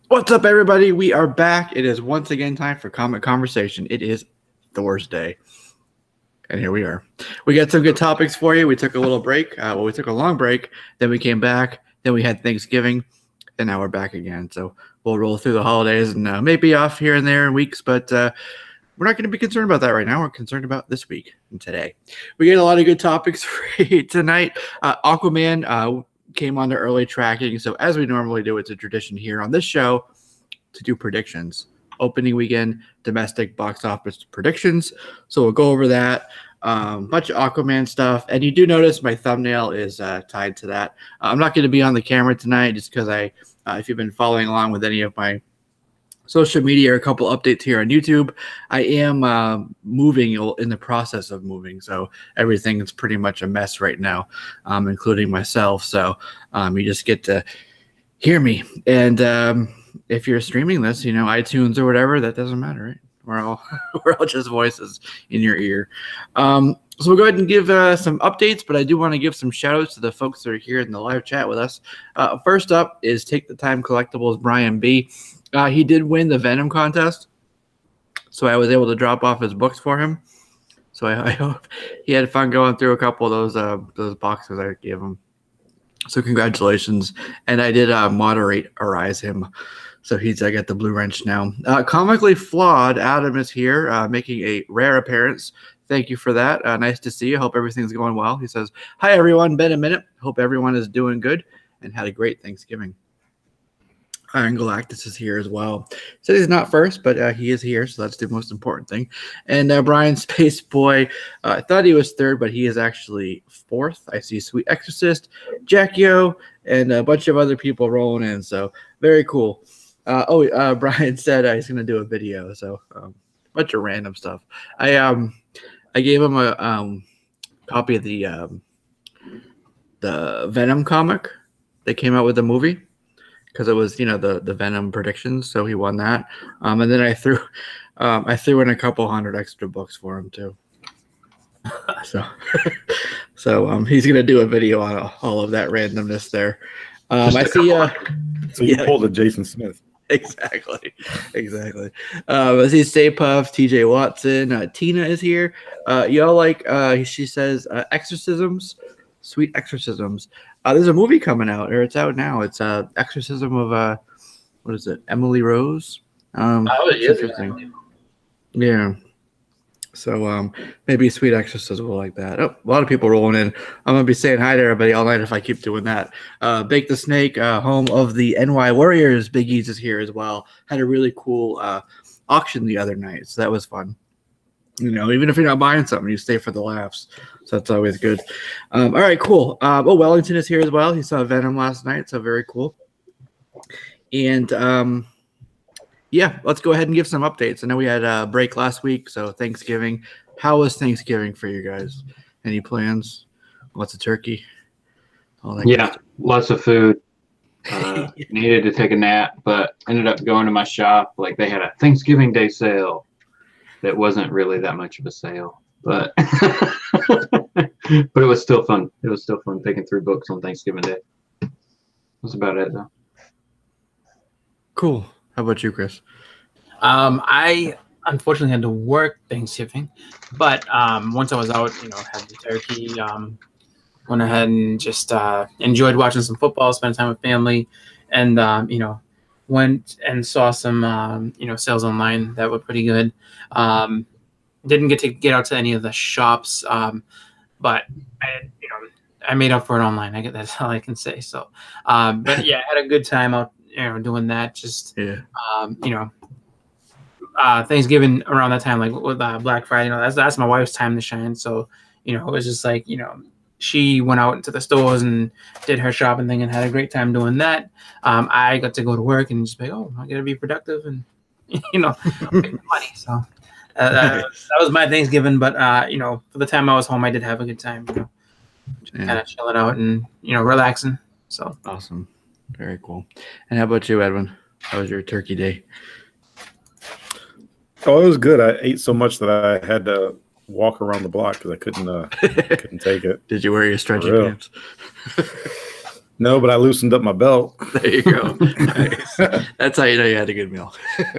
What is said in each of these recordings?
What's up, everybody? We are back. It is once again time for Comic Conversation. It is Thursday, and here we are. We got some good topics for you. We took a little break. We took a long break. Then we came back. Then we had Thanksgiving, and now we're back again. So we'll roll through the holidays and maybe off here and there in weeks, but we're not going to be concerned about that right now. We're concerned about this week and today. We get a lot of good topics for you tonight. Aquaman came on to early tracking. So as we normally do, it's a tradition here on this show to do predictions. Opening weekend, domestic box office predictions. So we'll go over that. Bunch of Aquaman stuff. And you do notice my thumbnail is tied to that. I'm not going to be on the camera tonight just because if you've been following along with any of my social media or a couple updates here on YouTube, I am moving, in the process of moving. So everything is pretty much a mess right now, including myself. So you just get to hear me. And if you're streaming this, iTunes or whatever, that doesn't matter, right? We're all just voices in your ear. So we'll go ahead and give some updates, but I do want to give some shout outs to the folks that are here in the live chat with us. First up is Take the Time Collectibles Brian B. He did win the Venom contest, so I was able to drop off his books for him. So I hope he had fun going through a couple of those boxes I gave him. So congratulations. And I did arise him. So I got the blue wrench now. Comically Flawed, Adam is here, making a rare appearance. Thank you for that. Nice to see you. Hope everything's going well. He says, hi, everyone. Been a minute. Hope everyone is doing good and had a great Thanksgiving. Iron Galactus is here as well. Said he's not first, but he is here, so that's the most important thing. And Brian Space Boy, I thought he was third, but he is actually fourth. I see Sweet Exorcist, Jack Yo, and a bunch of other people rolling in. So very cool. Brian said he's going to do a video. So a bunch of random stuff. I gave him a copy of the Venom comic. They came out with the movie, because it was, the Venom predictions, so he won that. And then I threw in a couple hundred extra books for him too. So he's gonna do a video on all of that randomness there. I see. So you pulled a Jason Smith. Exactly. I see Stay Puff, TJ Watson, Tina is here. Y'all like? She says exorcisms, Sweet Exorcisms. There's a movie coming out, or it's out now. It's Exorcism of what is it? Emily Rose. Interesting. Yeah. So maybe Sweet Exorcism will like that. Oh, a lot of people rolling in. I'm gonna be saying hi to everybody all night if I keep doing that. Bake the Snake, home of the NY Warriors. Big E's is here as well. Had a really cool auction the other night, so that was fun. Even if you're not buying something, you stay for the laughs. So that's always good. All right, cool. Wellington is here as well. He saw Venom last night, so very cool. And let's go ahead and give some updates. I know we had a break last week, so Thanksgiving. How was Thanksgiving for you guys? Any plans? Lots of turkey? Lots of food. Needed to take a nap, but ended up going to my shop. Like, they had a Thanksgiving Day sale. That wasn't really that much of a sale, but but it was still fun. It was still fun picking through books on Thanksgiving Day. That's about it, though. Cool. How about you, Chris? I unfortunately had to work Thanksgiving, but once I was out, had the turkey, went ahead and just enjoyed watching some football, spent time with family, and went and saw some sales online that were pretty good. Didn't get to get out to any of the shops, but I made up for it online. That's all I can say. So, but yeah, I had a good time out doing that. Just Thanksgiving around that time, like with Black Friday, that's my wife's time to shine. So it was just like she went out into the stores and did her shopping thing and had a great time doing that. I got to go to work and just be, I got to be productive and, make money. So that was my Thanksgiving. But, for the time I was home, I did have a good time, kind of chilling out and, relaxing. So awesome. Very cool. And how about you, Edwin? How was your turkey day? Oh, it was good. I ate so much that I had to walk around the block because I couldn't take it. Did you wear your stretchy pants? No, but I loosened up my belt. There you go. Nice. That's how you know you had a good meal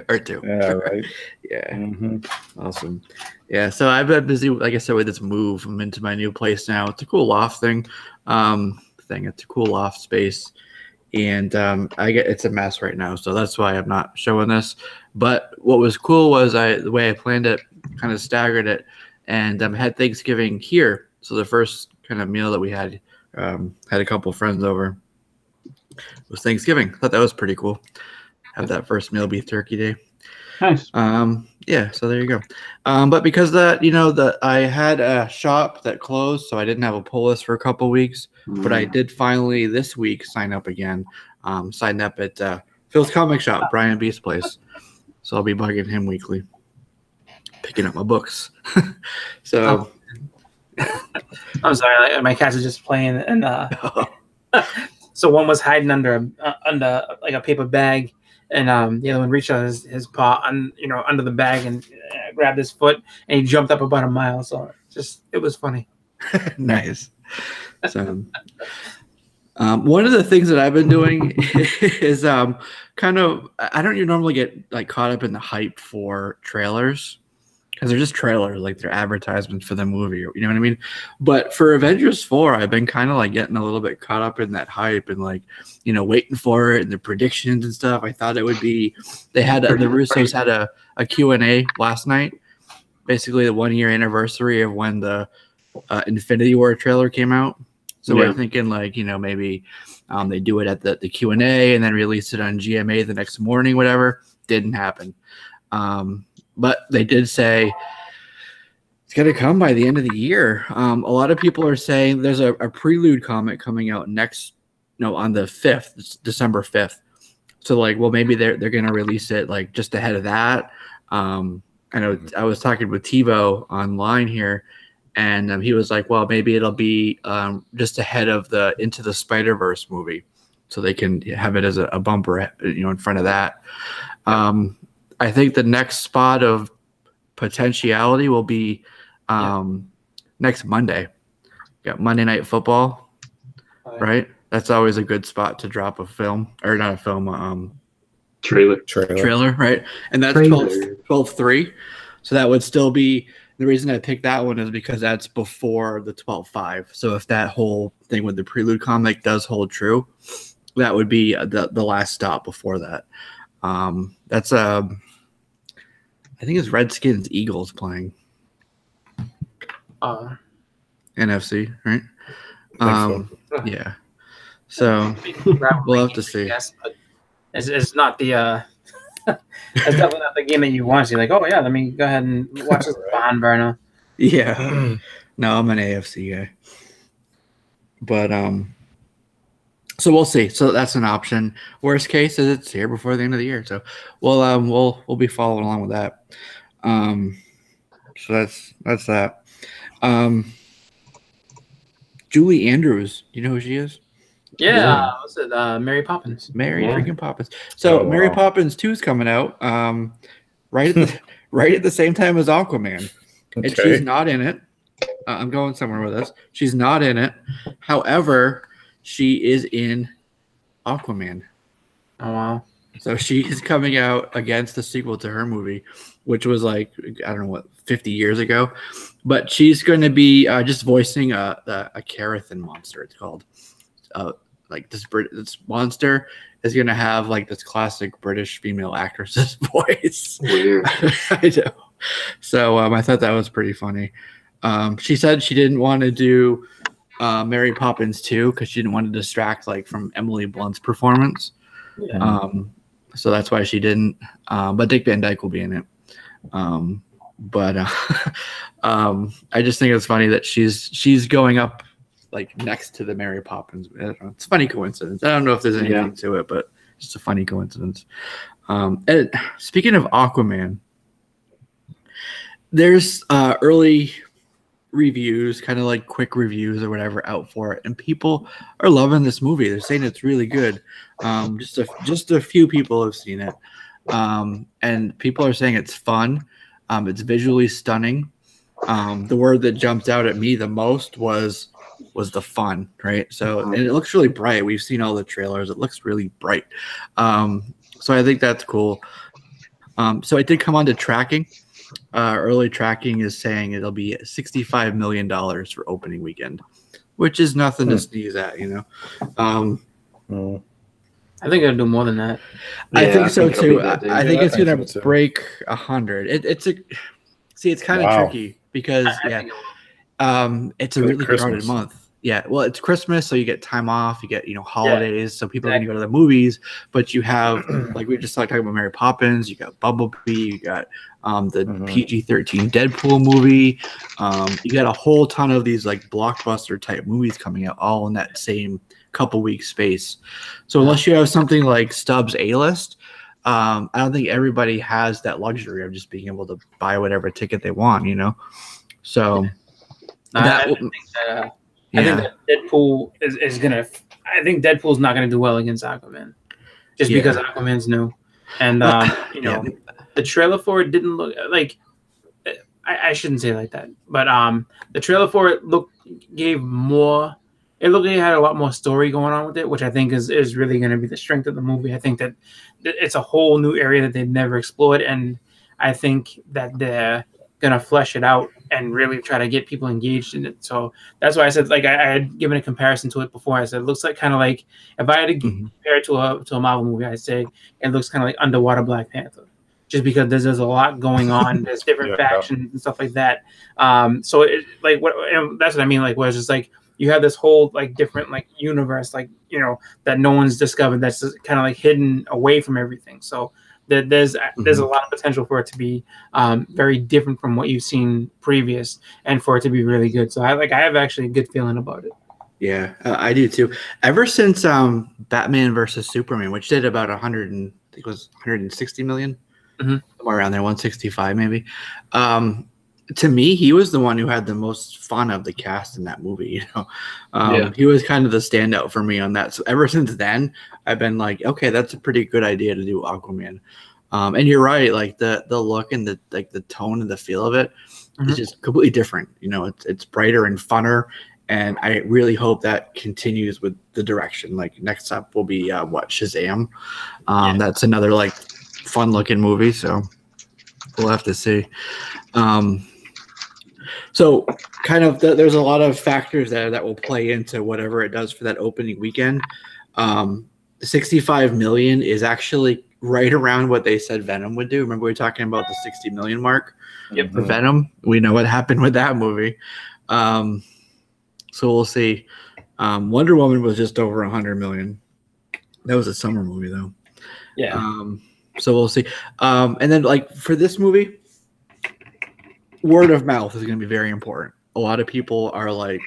or two. Yeah, right. Yeah. Mm-hmm. Awesome. Yeah. So I've been busy, like I said, with this move. I'm into my new place now. It's a cool loft thing. It's a cool loft space. And it's a mess right now. So that's why I'm not showing this. But what was cool was the way I planned it, kind of staggered it, and had Thanksgiving here. So the first kind of meal that we had a couple friends over. It was Thanksgiving. I thought that was pretty cool. Have that first meal be Turkey Day. Nice. Yeah, so there you go. But because I had a shop that closed, so I didn't have a pull list for a couple weeks. But I did finally this week sign up again. Signed up at Phil's Comic Shop, Brian B's place. So I'll be bugging him weekly, picking up my books. So. I'm sorry, my cats are just playing, and so one was hiding under like a paper bag, and the other one reached out his paw under the bag and grabbed his foot, and he jumped up about a mile. So it was funny. Nice. So, one of the things that I've been doing is kind of, I don't normally get like caught up in the hype for trailers. Because they're just trailers, like they're advertisements for the movie, you know what I mean? But for Avengers 4, I've been kind of like getting a little bit caught up in that hype and like, waiting for it and the predictions and stuff. I thought it would be, the Russos had a Q&A last night, basically the 1-year anniversary of when the Infinity War trailer came out. So we're thinking like, maybe they do it at the Q&A and then release it on GMA the next morning, whatever. Didn't happen. But they did say it's going to come by the end of the year. A lot of people are saying there's a prelude comic coming out on the 5th, December 5th. So like, well, maybe they're going to release it like just ahead of that. I know I was talking with TiVo online here, and he was like, well, maybe it'll be just ahead of the Into the Spiderverse movie, so they can have it as a bumper, in front of that. I think the next spot of potentiality will be next Monday. Got Monday Night Football, right? That's always a good spot to drop a film, or not a film, trailer, right? And that's 12/3. So that would still be, the reason I picked that one is because that's before the 12/5. So if that whole thing with the prelude comic does hold true, that would be the last stop before that. That's I think it's Redskins Eagles playing. NFC, right? Yeah. So we'll have to see. Yes, but it's not the it's definitely not the game that you want. You're like, oh yeah, let me go ahead and watch this barn burner. Yeah. No, I'm an AFC guy. But so we'll see. So that's an option. Worst case is it's here before the end of the year. So we'll be following along with that. So that's that. Julie Andrews, you know who she is? Yeah, what's it? Mary Poppins. Freaking Poppins. So Mary Poppins 2 is coming out right at the same time as Aquaman. Okay. And she's not in it. I'm going somewhere with this. She's not in it. However, she is in Aquaman. Oh, wow. So she is coming out against the sequel to her movie, which was like, I don't know what, 50 years ago. But she's going to be just voicing a Carathan monster, it's called. Like this monster is going to have like this classic British female actress's voice. Weird. I know. So I thought that was pretty funny. She said she didn't want to do Mary Poppins 2 because she didn't want to distract like from Emily Blunt's performance. Yeah. So that's why she didn't. But Dick Van Dyke will be in it. I just think it's funny that she's going up like next to the Mary Poppins. I don't know. It's a funny coincidence. I don't know if there's anything to it, but just a funny coincidence. And speaking of Aquaman, there's early reviews, kind of like quick reviews or whatever, out for it, and people are loving this movie. They're saying it's really good. Just a few people have seen it, and people are saying it's fun. It's visually stunning. The word that jumped out at me the most was was the fun, right? So, and it looks really bright. We've seen all the trailers. It looks really bright. So I think that's cool. So it did come on to tracking. Early tracking is saying it'll be $65 million for opening weekend, which is nothing to sneeze at, you know. I think it'll do more than that. I think so too. I think it's Yeah, I gonna think so too. break 100. It's kind of tricky because it's a really crowded Christmas. month. Yeah, well, it's Christmas, so you get time off, you get holidays, so people are gonna go to the movies. But you have like we just talking about Mary Poppins, you got Bumblebee, you got the PG-13 Deadpool movie, you got a whole ton of these like blockbuster type movies coming out all in that same couple weeks space. So unless you have something like Stubbs A-list, I don't think everybody has that luxury of just being able to buy whatever ticket they want, you know. So I think that Deadpool is gonna. I think Deadpool's not gonna do well against Aquaman, just because Aquaman's new, and the trailer for it didn't look like. I shouldn't say it like that, but the trailer for it gave more. It looked like it had a lot more story going on with it, which I think is really going to be the strength of the movie. I think that it's a whole new area that they've never explored, and I think that they're going to flesh it out and really try to get people engaged in it. So that's why I said, like, I had given a comparison to it before. I said it looks like kind of like, if I had to compare it to a Marvel movie, I'd say it looks kind of like Underwater Black Panther, just because there's a lot going on. There's different factions and stuff like that. So it like what, and that's what I mean. Like, where it's just like you have this whole like different like universe, like, you know, that no one's discovered, that's kind of like hidden away from everything. So there's a lot of potential for it to be very different from what you've seen previous, and for it to be really good. So I have actually a good feeling about it. Yeah, I do too. Ever since Batman versus Superman, which did about 100 and I think it was 160 million, somewhere around there, 165 maybe. To me, he was the one who had the most fun of the cast in that movie. You know, he was kind of the standout for me on that. So ever since then, I've been like, okay, that's a pretty good idea to do Aquaman. And you're right, like the look and the tone and the feel of it is just completely different. You know, it's brighter and funner. And I really hope that continues with the direction. Like next up will be Shazam. That's another like fun looking movie. So we'll have to see. So kind of there's a lot of factors there that will play into whatever it does for that opening weekend. 65 million is actually right around what they said Venom would do. Remember we were talking about the 60 million mark for Venom? We know what happened with that movie. So we'll see. Wonder Woman was just over 100 million. That was a summer movie though. Yeah. So we'll see. And then like for this movie, word of mouth is going to be very important. A lot of people are like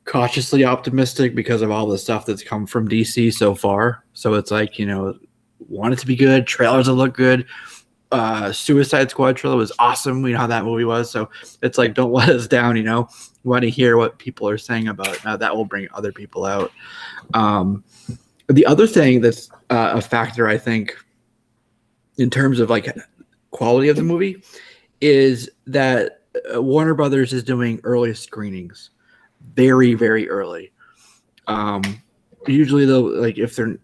cautiously optimistic because of all the stuff that's come from DC so far. So it's like, you know, want it to be good. Trailers will look good. Suicide Squad trailer was awesome. We know how that movie was. So it's like, don't let us down, you know. We want to hear what people are saying about it. Now that will bring other people out. The other thing that's a factor, I think, in terms of like quality of the movie, is that Warner Brothers is doing early screenings, very, very early. Usually, though, like if they're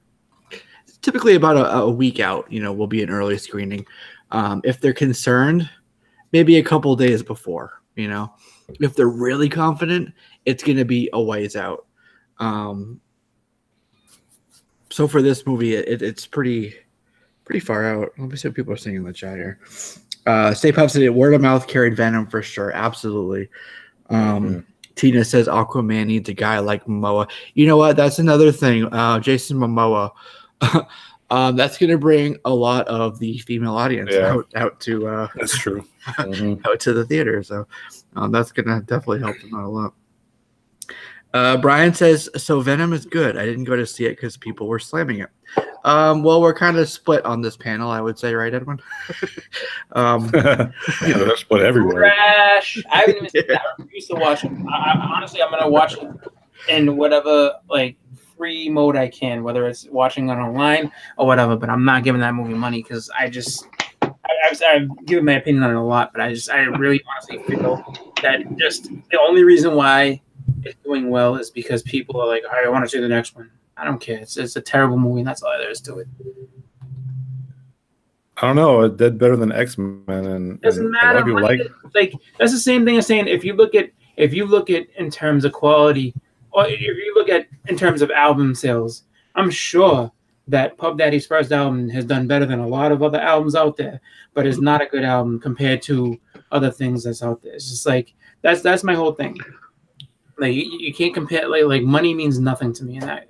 typically about a week out, you know, will be an early screening. If they're concerned, maybe a couple days before. You know, if they're really confident, it's going to be a ways out. So for this movie, it's pretty far out. Let me see what people are saying in the chat here. Stay Puff said word of mouth carried Venom for sure. Absolutely. Tina says Aquaman needs a guy like Momoa. You know what? That's another thing. Jason Momoa. That's going to bring a lot of the female audience out to. That's true. Out to the theater. So that's going to definitely help them out a lot. Brian says, so Venom is good. I didn't go to see it because people were slamming it. Well, we're kind of split on this panel, I would say, right, Edwin? They're split everywhere. Trash. I haven't even seen that. I refuse to watch it. Honestly, I'm going to watch it in whatever like free mode I can, whether it's watching it online or whatever, but I'm not giving that movie money because I've given my opinion on it a lot, but I really honestly feel that just the only reason why it's doing well is because people are like, all right, I want to see the next one. I don't care. It's a terrible movie, and that's all there is to it. I don't know. It did better than X-Men, and Doesn't a lot matter. of people like. Like that's the same thing as saying if you look at in terms of quality, or if you look at in terms of album sales, I'm sure that Puff Daddy's first album has done better than a lot of other albums out there, but it's not a good album compared to other things that's out there. It's just like that's my whole thing. Like you can't compare. Like money means nothing to me. And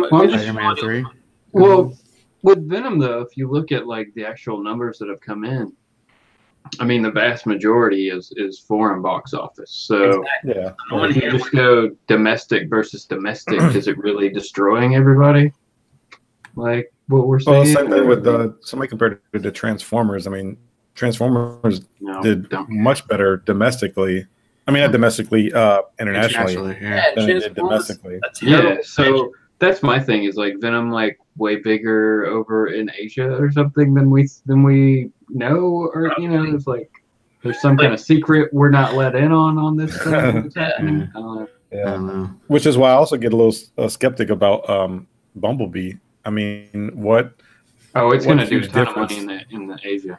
Spider-Man 3. Well, with Venom though, if you look at like the actual numbers that have come in, I mean the vast majority is foreign box office. So Yeah. if you just go domestic versus domestic, is it really destroying everybody? Like what we're saying? Well, same thing with somebody compared to the Transformers. I mean, Transformers did much better domestically. I mean, not domestically, internationally. Yeah. Than it did domestically. Yeah, so that's my thing is like Venom like way bigger over in Asia or something than we know, or you know, it's like there's some kind of secret we're not let in on this thing that's happening. Yeah. Which is why I also get a little skeptic about Bumblebee. I mean, what? Oh, it's going to do a ton of money in the Asia.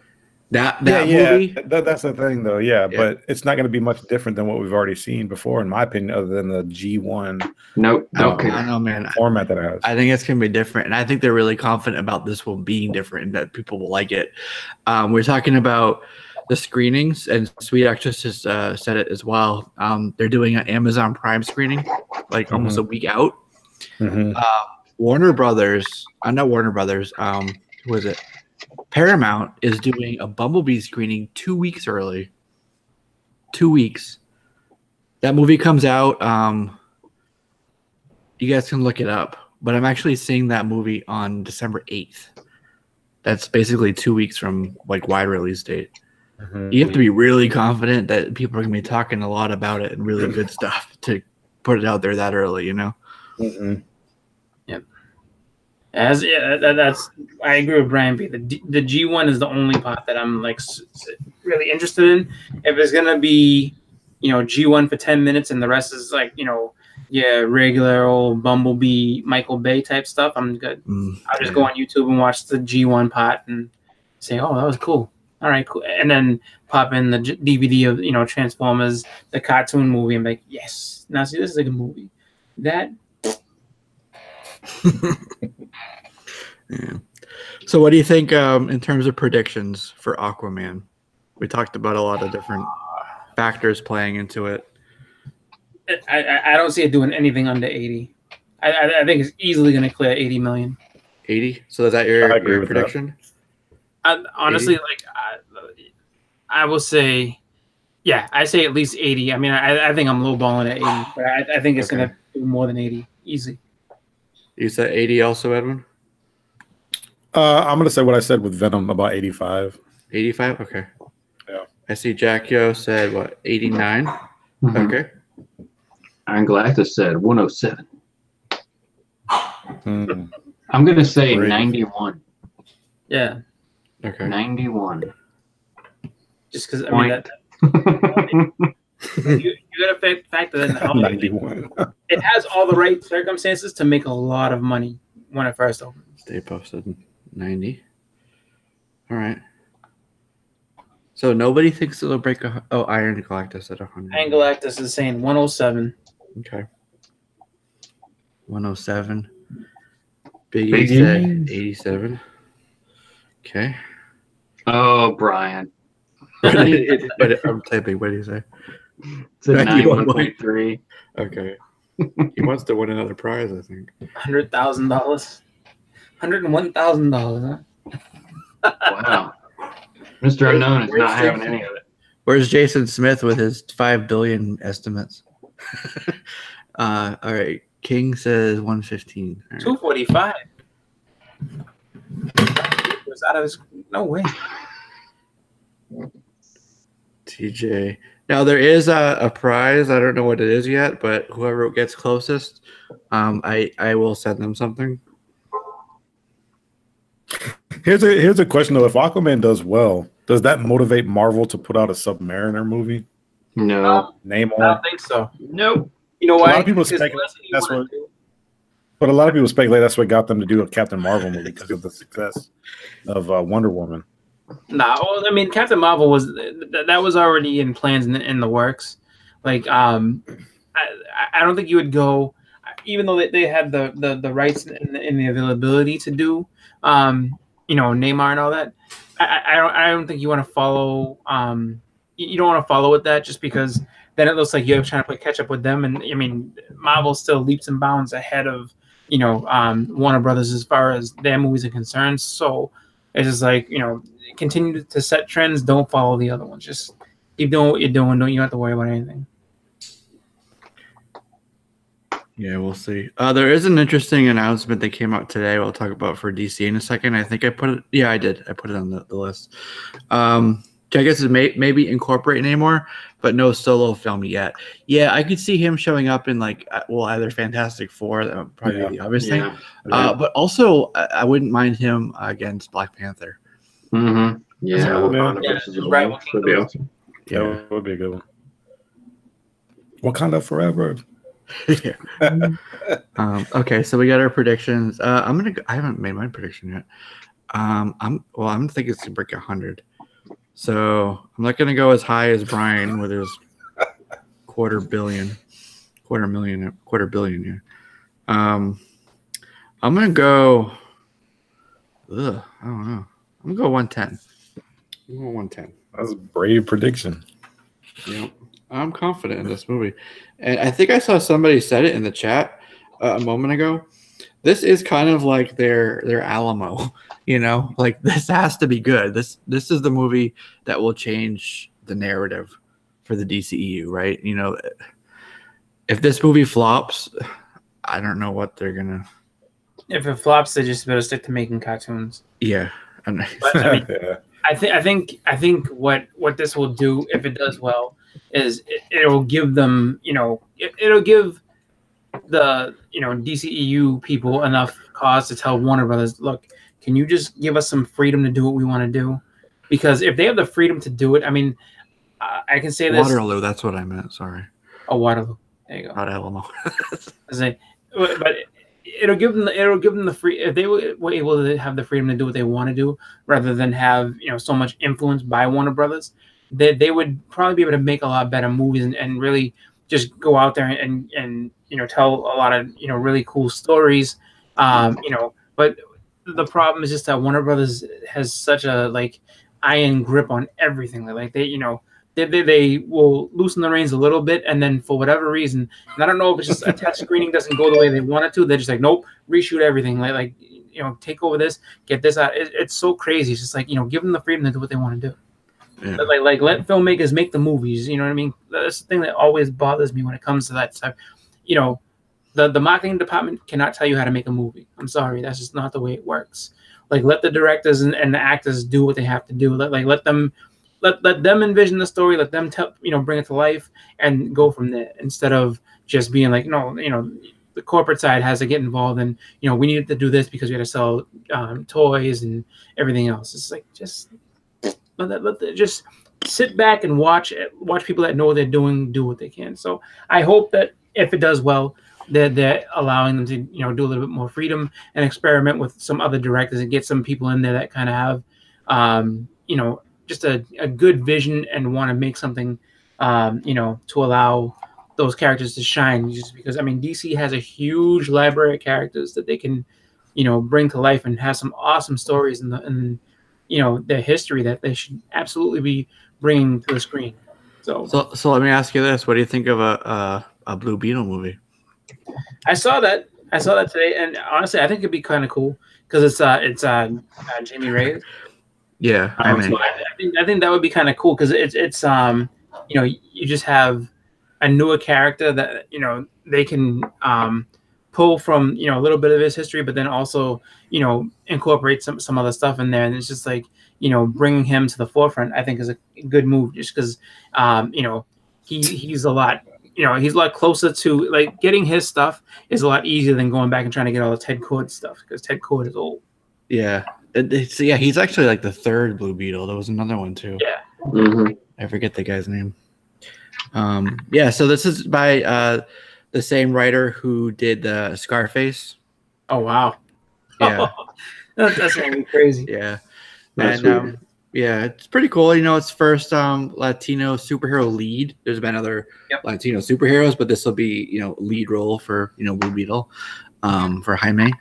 That movie? That's the thing, though. Yeah, but it's not going to be much different than what we've already seen before, in my opinion, other than the G1. Nope. I don't know, man. Format that it has. I think it's going to be different, and I think they're really confident about this one being different and that people will like it. We're talking about the screenings, and Sweet Actress has said it as well. They're doing an Amazon Prime screening, like almost a week out. Warner Brothers, not Warner Brothers, who is it? Paramount is doing a Bumblebee screening 2 weeks early. 2 weeks. That movie comes out. You guys can look it up, but I'm actually seeing that movie on December 8th. That's basically 2 weeks from like wide release date. You have to be really confident that people are going to be talking a lot about it and really good stuff to put it out there that early, you know? Yep. That's I agree with Brian B. The G1 is the only part that I'm like really interested in. If it's gonna be, you know, G1 for 10 minutes and the rest is like, you know, regular old Bumblebee, Michael Bay type stuff, I'm good. I'll just go on YouTube and watch the G1 part and say, oh, that was cool. All right, cool. And then pop in the DVD of, you know, Transformers, the cartoon movie, and be like, yes. Now see, this is like a movie. That. Yeah. So what do you think in terms of predictions for Aquaman? We talked about a lot of different factors playing into it. I don't see it doing anything under 80. I think it's easily going to clear 80 million. 80? So is that your prediction? Honestly, 80? Like I will say, yeah, I say at least 80. I mean, I think I'm lowballing at 80, but I think it's going to do more than 80, easy. You said 80 also, Edwin? I'm going to say what I said with Venom, about 85. 85? Okay. Yeah. I see Jack Yo said, what, 89? Okay. Iron Galactus said 107. I'm going to say 91. Yeah. Okay. 91. Just because, I mean, you got to factor in how 91. It has all the right circumstances to make a lot of money when it first opens. Stay Puft said 90. All right. So nobody thinks it'll break Iron Galactus at 100. Iron Galactus is saying 107. Okay. 107. Big E said 87. Okay. Oh, Brian. I'm typing. What do you say? It's a 91.3. Okay. He wants to win another prize, I think. $100,000. $101,000, huh? Wow. Mr. Unknown is not having any of it. Where's Jason Smith with his 5 billion estimates? All right. King says 115. Right. 245. It was out of his. No way. TJ. Now there is a prize. I don't know what it is yet, but whoever gets closest, I will send them something. Here's a question though: if Aquaman does well, does that motivate Marvel to put out a Submariner movie? No. Name I don't think so. Nope. You know why? A lot of people speculate that's what. But a lot of people speculate that's what got them to do a Captain Marvel movie because of the success of Wonder Woman. Nah, well, I mean, Captain Marvel was that was already in plans in the works. Like, I don't think you would go, even though they had the rights and the availability to do, Neymar and all that. I don't think you want to follow. You don't want to follow with that just because then it looks like you're trying to play catch up with them. And I mean, Marvel still leaps and bounds ahead of Warner Brothers as far as their movies are concerned. So it's just like, continue to set trends. Don't follow the other ones. Just keep doing what you're doing. You don't have to worry about anything. Yeah, we'll see. There is an interesting announcement that came out today. We'll talk about for DC in a second. I think I put it. Yeah, I did. I put it on the list. I guess it maybe incorporate Namor, but no solo film yet. Yeah, I could see him showing up in either Fantastic Four. That would probably be the obvious thing. But also, I wouldn't mind him against Black Panther. Mm-hmm. Yeah, right. Would be awesome. Yeah, that would be a good one. Wakanda forever. Yeah. Okay, so we got our predictions. I haven't made my prediction yet. I'm thinking it's to break 100. So I'm not gonna go as high as Brian with his quarter billion. Yeah. I'm gonna go. I don't know. I'm gonna go 110. I'm going 110. That's a brave prediction. Yeah, I'm confident in this movie, and I think I saw somebody said it in the chat a moment ago. This is kind of like their Alamo, like this has to be good. This is the movie that will change the narrative for the DCEU, right? If this movie flops, I don't know what they're gonna. If it flops, they just better stick to making cartoons. Yeah, but, yeah. I think what this will do if it does well is it'll give them, it'll give the DCEU people enough cause to tell Warner Brothers, look, can you just give us some freedom to do what we want to do? Because if they have the freedom to do it, I mean, I can say this. Waterloo, that's what I meant. Sorry. Oh, Waterloo. There you go. Not Alamo. But it'll give them the free, if they were able to have the freedom to do what they want to do rather than have so much influence by Warner Brothers, they would probably be able to make a lot better movies and really just go out there and tell a lot of really cool stories. But the problem is just that Warner Brothers has such a iron grip on everything. Like they will loosen the reins a little bit, and then for whatever reason, and I don't know if it's just a test screening doesn't go the way they want it to. They're just like, nope, reshoot everything. Take over this, get this out. It's so crazy. It's just give them the freedom to do what they want to do. Yeah. But let filmmakers make the movies. You know what I mean? That's the thing that always bothers me when it comes to that stuff. The marketing department cannot tell you how to make a movie. I'm sorry, that's just not the way it works. Let the directors and the actors do what they have to do. Let them envision the story. Let them bring it to life and go from there instead of just being like, no, the corporate side has to get involved and we need to do this because we got to sell toys and everything else. It's like just just sit back and watch people that know what they're doing do what they can. So I hope that if it does well, they're allowing them to do a little bit more freedom and experiment with some other directors and get some people in there that kind of have just a good vision and want to make something to allow those characters to shine. Just because DC has a huge library of characters that they can bring to life and have some awesome stories in their history that they should absolutely be bringing to the screen. So let me ask you this: what do you think of a Blue Beetle movie? I saw that today, and honestly, I think it'd be kind of cool because it's Jaime Reyes. Yeah, I think that would be kind of cool because it's you just have a newer character that they can pull from a little bit of his history, but then also incorporate some other stuff in there, and it's just bringing him to the forefront. I think is a good move, just because he's a lot he's a lot closer to getting his stuff is a lot easier than going back and trying to get all the Ted Kord stuff because Ted Kord is old. Yeah. He's actually the third Blue Beetle. There was another one too. Yeah. Mm-hmm. I forget the guy's name. So this is by the same writer who did the Scarface. Oh wow. Yeah. That's gonna be crazy. Yeah. That's And weird. yeah, it's pretty cool. You know, it's first Latino superhero lead. There's been other Latino superheroes, but this will be, you know, lead role for, you know, Blue Beetle, for Jaime.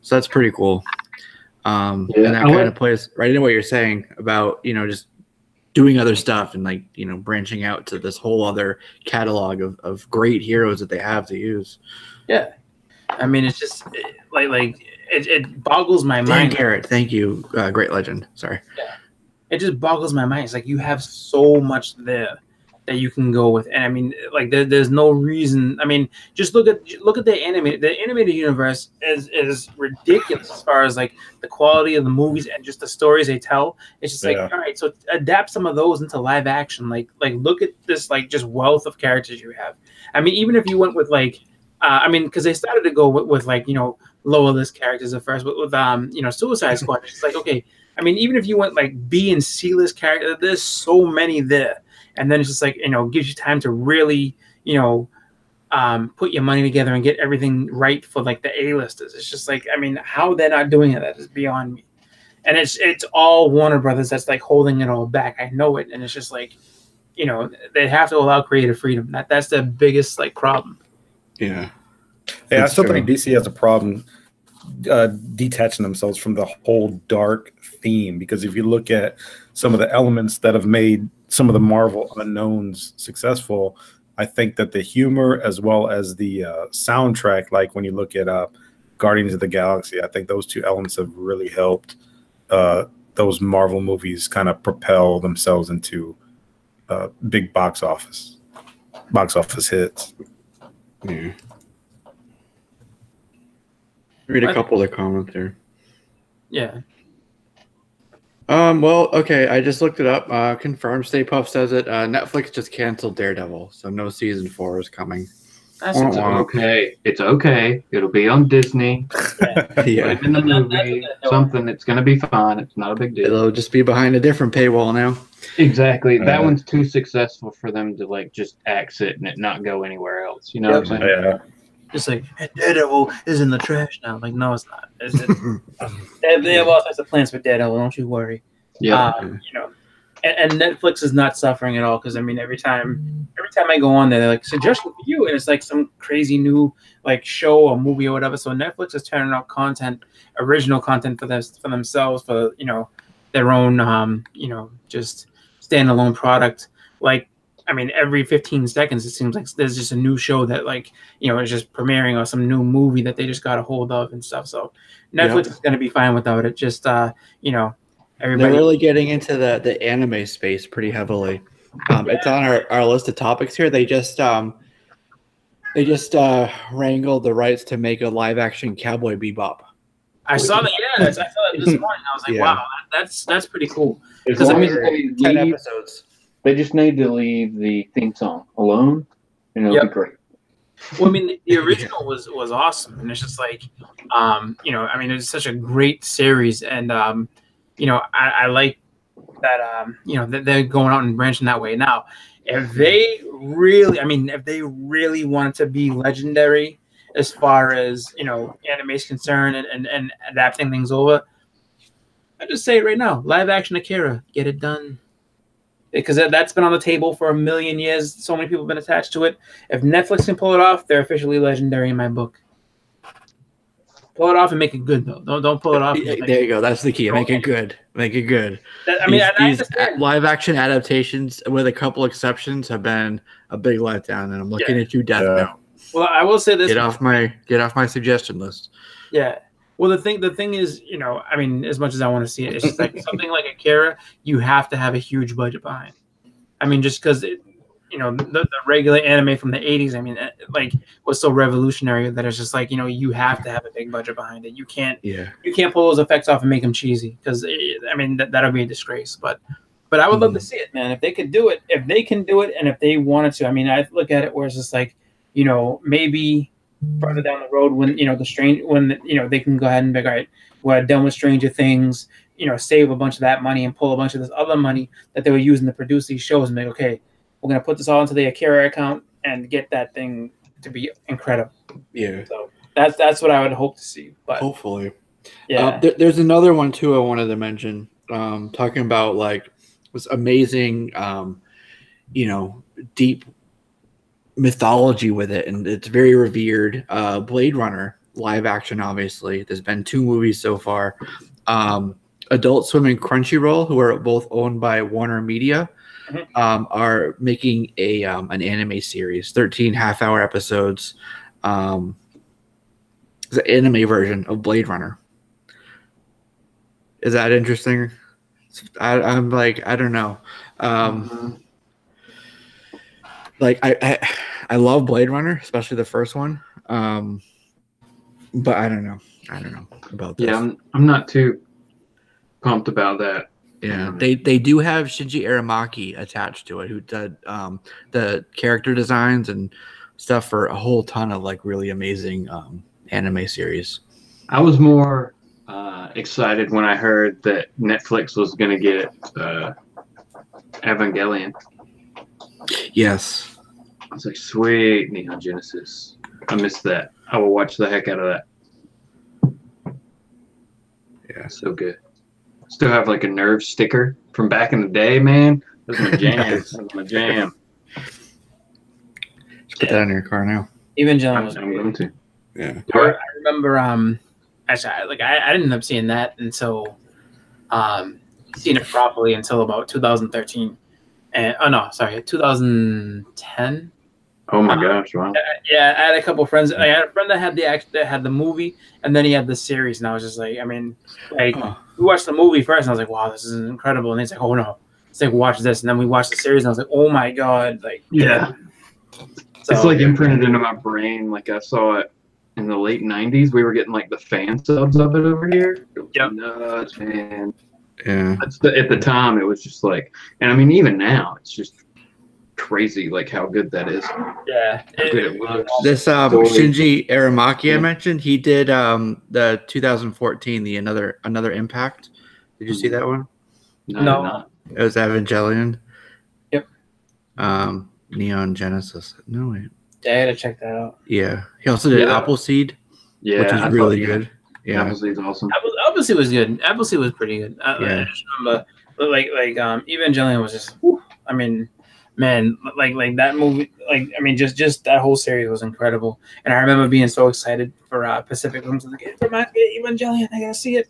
So that's pretty cool. And that kind of plays right into what you're saying about, you know, just doing other stuff and, like, you know, branching out to this whole other catalog of great heroes that they have to use. Yeah. I mean, it's just like it boggles my Dan mind. Garrett, thank you. Great legend. Sorry. Yeah. It just boggles my mind. It's like you have so much there that you can go with, and I mean, like there's no reason. I mean, just look at the animated. The animated universe is ridiculous as far as like the quality of the movies and just the stories they tell. It's just like, all right, so adapt some of those into live action. Like look at this like just wealth of characters you have. I mean, even if you went with like, I mean, because they started to go with like, you know, lower list characters at first, but with you know, Suicide Squad, it's like, okay. I mean, even if you went like B and C list characters, there's so many there, and then it's just like, you know, gives you time to really, you know, put your money together and get everything right for like the A-listers. It's just like, I mean, how they're not doing it, that is beyond me. And it's all Warner Brothers that's like holding it all back. I know it, and it's just like, you know, they have to allow creative freedom. That's the biggest like problem. Yeah. Yeah, I still think DC has a problem detaching themselves from the whole dark theme, because if you look at some of the elements that have made some of the Marvel unknowns successful, I think that the humor as well as the soundtrack, like when you look at Guardians of the Galaxy, I think those two elements have really helped those Marvel movies kind of propel themselves into big box office hits. Yeah. Read a couple of the comments here. Yeah. Well, okay, I just looked it up. Confirmed. Stay Puft says it. Netflix just canceled Daredevil, so no season 4 is coming. That's okay. It's okay. It'll be on Disney. Yeah. In the movie, something. It's gonna be fine. It's not a big deal. It'll just be behind a different paywall now. Exactly. That one's too successful for them to like just exit and it not go anywhere else. You know what I'm saying? Yeah. Just like, Daredevil is in the trash now. Like, no, it's not. They have all types of plans for Daredevil. Don't you worry. Yeah. You know, and Netflix is not suffering at all, because I mean, every time I go on there, they're like, suggestion for you, and it's like some crazy new like show or movie or whatever. So Netflix is turning out content, original content for themselves, for, you know, their own you know, just standalone product. Like, I mean, every 15 seconds, it seems like there's just a new show that, like, you know, is just premiering, or some new movie that they just got a hold of and stuff. So Netflix is going to be fine without it. Just, you know, everybody. They're really getting into the anime space pretty heavily. It's on our list of topics here. They just wrangled the rights to make a live action Cowboy Bebop. I saw that. Yeah, I saw that this morning. I was like, wow, that's pretty cool. As long as they 10 episodes. They just need to leave the theme song alone, and it'll be great. Well, I mean, the original was awesome, and it's just like, you know, I mean, it's such a great series, and you know, I like that, you know, that they're going out and branching that way. Now, if they really wanted to be legendary as far as, you know, anime is concerned, and adapting things over, I just say it right now, live action Akira, get it done. Because that's been on the table for a million years. So many people have been attached to it. If Netflix can pull it off, they're officially legendary in my book. Pull it off and make it good, though. Don't pull it off. There you go. That's the key. Make it good. Make it good. I mean, these live action adaptations, with a couple exceptions, have been a big letdown. And I'm looking at you, Death Note. Well, I will say this: get off my suggestion list. Yeah. Well, the thing is, you know, I mean, as much as I want to see it, it's just like something like Akira, you have to have a huge budget behind. I mean, just because, you know, the regular anime from the 80s, I mean, like, was so revolutionary that it's just like, you know, you have to have a big budget behind it. You can't pull those effects off and make them cheesy, because, I mean, that'll be a disgrace. But I would love to see it, man. If they could do it, and if they wanted to, I mean, I look at it where it's just like, you know, maybe further down the road, when, you know, you know, they can go ahead and be like, all right, we're done with Stranger Things, you know, save a bunch of that money and pull a bunch of this other money that they were using to produce these shows, and be like, okay, we're gonna put this all into the Akira account and get that thing to be incredible. Yeah. So that's what I would hope to see. But Hopefully. yeah, There's another one too I wanted to mention. Talking about like this amazing, deep mythology with it, and it's very revered. Blade Runner live action, obviously. There's been 2 movies so far. Adult Swim and Crunchyroll, who are both owned by Warner Media, are making an anime series, 13 half-hour episodes. It's an anime version of Blade Runner. Is that interesting? I'm like, I don't know. Like I love Blade Runner, especially the first one. But I don't know about this. Yeah, I'm not too pumped about that. Yeah, they do have Shinji Aramaki attached to it, who did the character designs and stuff for a whole ton of like really amazing anime series. I was more excited when I heard that Netflix was going to get Evangelion. Yes. I was like, sweet, Neon Genesis. I missed that. I will watch the heck out of that. Yeah. So good. Still have like a Nerve sticker from back in the day, man. That was my jam. Nice. That was my jam. Just put that in your car now. Evangelion was I'm going to. Yeah. I remember actually I didn't end up seeing that until seeing it properly until about 2013. And 2010. Oh my gosh! Wow. Yeah, I had a couple friends. I had a friend that had the movie, and then he had the series, and I was just like, we watched the movie first, and I was like, wow, this is incredible. And he's like, oh no, it's like watch this, and then we watched the series, and I was like, oh my god, like yeah. So, it's like imprinted into my brain. Like I saw it in the late '90s. We were getting like the fan subs of it over here. Yep. Nuts, man. Yeah. At the time, it was just like, and I mean, even now, it's just crazy, like how good that is. Yeah. How good it looks. This Shinji Aramaki I mentioned, he did the 2014 the another Impact. Did you see that one? No. It was Evangelion. Yep. Neon Genesis. No wait. Yeah, I had to check that out. Yeah. He also did Appleseed, which is really good. Yeah. Appleseed's awesome. Appleseed was good. Appleseed was pretty good. I just remember, like Evangelion was just. Whew, I mean, man, like that movie. Like I mean, just that whole series was incredible. And I remember being so excited for Pacific Rim. Like, Evangelion, I gotta see it.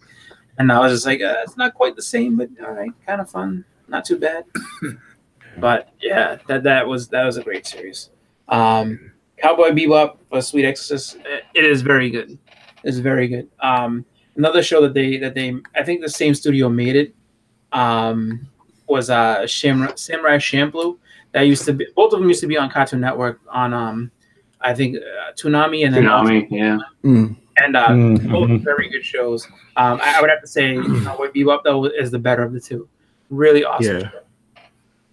And I was just like, it's not quite the same, but all right, kind of fun, not too bad. But yeah, that was a great series. Cowboy Bebop, a Sweet Exorcist. It is very good. It's very good. Another show that they I think the same studio made it was Samurai Champloo. That used to be, both of them used to be on Cartoon Network on I think Toonami and then and both very good shows. I would have to say Cowboy Bebop though is the better of the two. Really awesome. Yeah.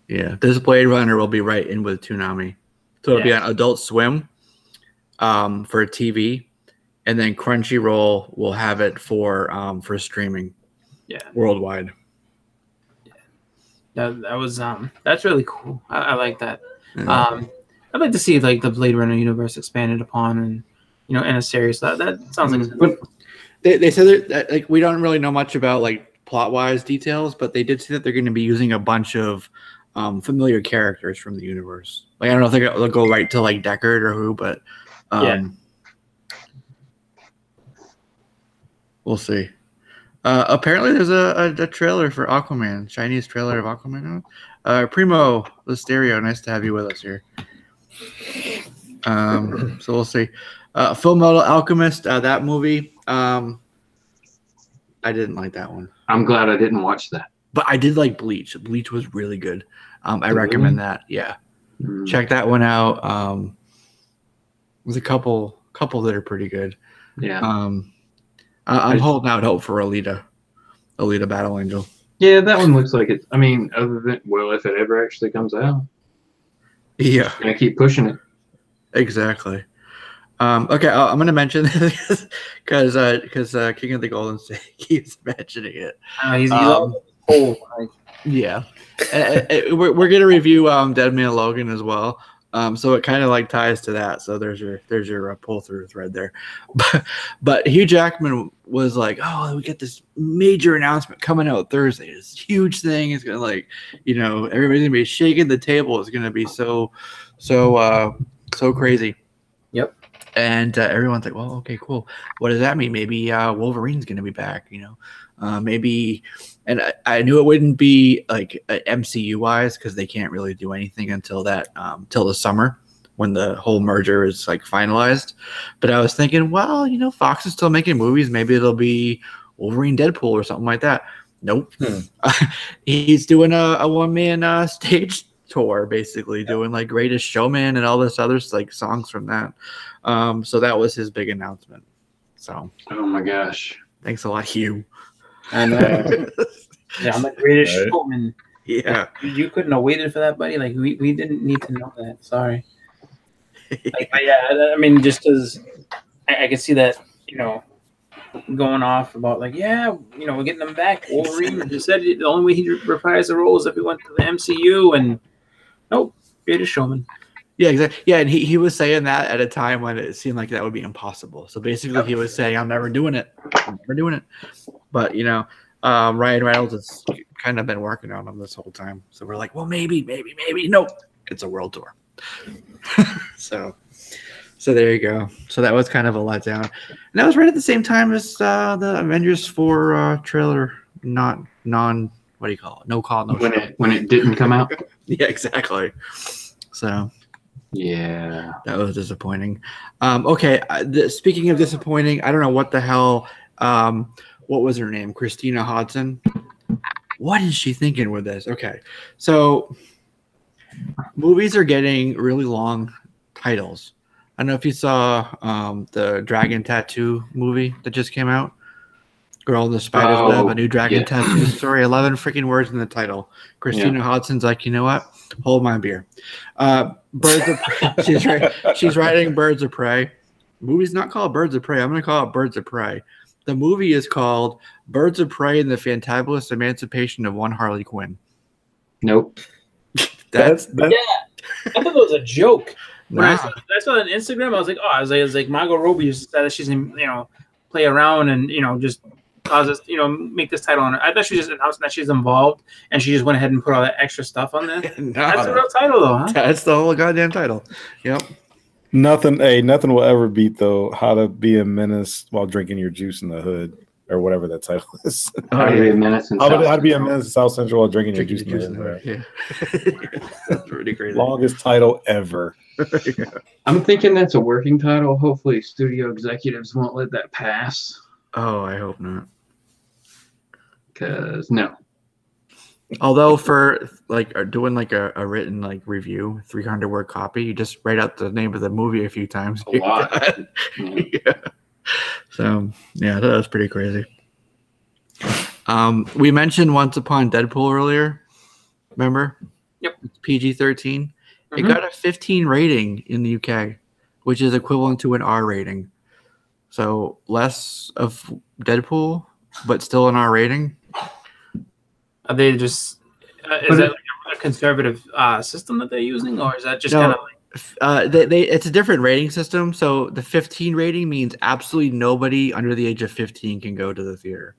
Yeah, this Blade Runner will be right in with Toonami. So it'll be on Adult Swim for TV, and then Crunchyroll will have it for streaming worldwide. Yeah. That was that's really cool. I like that. Yeah. I'd like to see like the Blade Runner universe expanded upon and in a series. That sounds like but they said that like we don't really know much about like plot-wise details, but they did say that they're going to be using a bunch of familiar characters from the universe. Like I don't know if they'll go right to like Deckard or who, but we'll see. Apparently, there's a trailer for Aquaman, Chinese trailer of Aquaman. Primo Listerio, nice to have you with us here. So we'll see. Full Metal Alchemist, that movie. I didn't like that one. I'm glad I didn't watch that. But I did like Bleach. Bleach was really good. I recommend that. Yeah. Check that one out. There's a couple that are pretty good. Yeah. I'm holding out hope for Alita Battle Angel. Yeah, that one looks like it. I mean, other than if it ever actually comes out. Yeah. Gonna keep pushing it. Exactly. Okay, I'm gonna mention this because King of the Golden State keeps mentioning it. He's cool. Yeah. We're gonna review Dead Man Logan as well. So it kind of like ties to that. So there's your pull through thread there. But Hugh Jackman was like, oh, we get this major announcement coming out Thursday. This huge thing is gonna everybody's gonna be shaking the table. It's gonna be so crazy. Yep. And everyone's like, well, okay, cool. What does that mean? Maybe Wolverine's gonna be back. Maybe. And I knew it wouldn't be like MCU wise because they can't really do anything until till the summer when the whole merger is like finalized. But I was thinking, well, Fox is still making movies. Maybe it'll be Wolverine, Deadpool, or something like that. Nope. He's doing a one-man stage tour, basically doing like Greatest Showman and all this other like songs from that. So that was his big announcement. So. Oh my gosh! Thanks a lot, Hugh. And yeah, I'm the greatest showman. Yeah, you couldn't have waited for that, buddy. Like we didn't need to know that. Sorry. But yeah, I mean, just because I could see that, going off about like, yeah, we're getting them back. Wolverine just said the only way he reprised the role is if he went to the MCU, and nope, greatest showman. Yeah, exactly. Yeah, and he was saying that at a time when it seemed like that would be impossible. So basically, he was saying, "I'm never doing it. I'm never doing it." But Ryan Reynolds has kind of been working on him this whole time. So we're like, well, maybe. Nope, it's a world tour. So there you go. So that was kind of a letdown, and that was right at the same time as the Avengers 4 trailer. What do you call it? No call, no show. When it didn't come out. Yeah, exactly. So. Yeah, that was disappointing. Okay, speaking of disappointing, I don't know what the hell. What was her name? Christina Hodson. What is she thinking with this? Okay, so movies are getting really long titles. I don't know if you saw the Dragon Tattoo movie that just came out. Girl in the Spider's Web, a new dragon tattoo story. 11 freaking words in the title. Christina Hodson's like, you know what? Hold my beer. Birds of Prey. She's writing Birds of Prey. The movie's not called Birds of Prey. I'm going to call it Birds of Prey. The movie is called Birds of Prey and the Fantabulous Emancipation of One Harley Quinn. Nope. That's yeah. I thought it was a joke. When nah. I saw it on Instagram, I was like, Margot Robbie said that she's gonna, play around and just cause us, make this title on her. I thought she just announced that she's involved, and she just went ahead and put all that extra stuff on there. No, that's the real title, though, huh? That's the whole goddamn title. Yep. Nothing will ever beat though How to Be a Menace While Drinking Your Juice in the Hood, or whatever that title is. How to Be a Menace in How to Be a Menace in South Central While Drinking Your Juice in the Hood. Yeah. That's pretty crazy. Longest title ever. Yeah. I'm thinking that's a working title. Hopefully, studio executives won't let that pass. Oh, I hope not. Because no. Although for doing a written review, 300-word copy, you just write out the name of the movie a few times. A lot. Yeah. So yeah, that was pretty crazy. We mentioned Once Upon Deadpool earlier. Remember? Yep. It's PG-13. It got a 15 rating in the UK, which is equivalent to an R rating. So less of Deadpool, but still an R rating. Are they just is that a conservative system that they're using, or is that just kind of it's a different rating system? So the 15 rating means absolutely nobody under the age of 15 can go to the theater.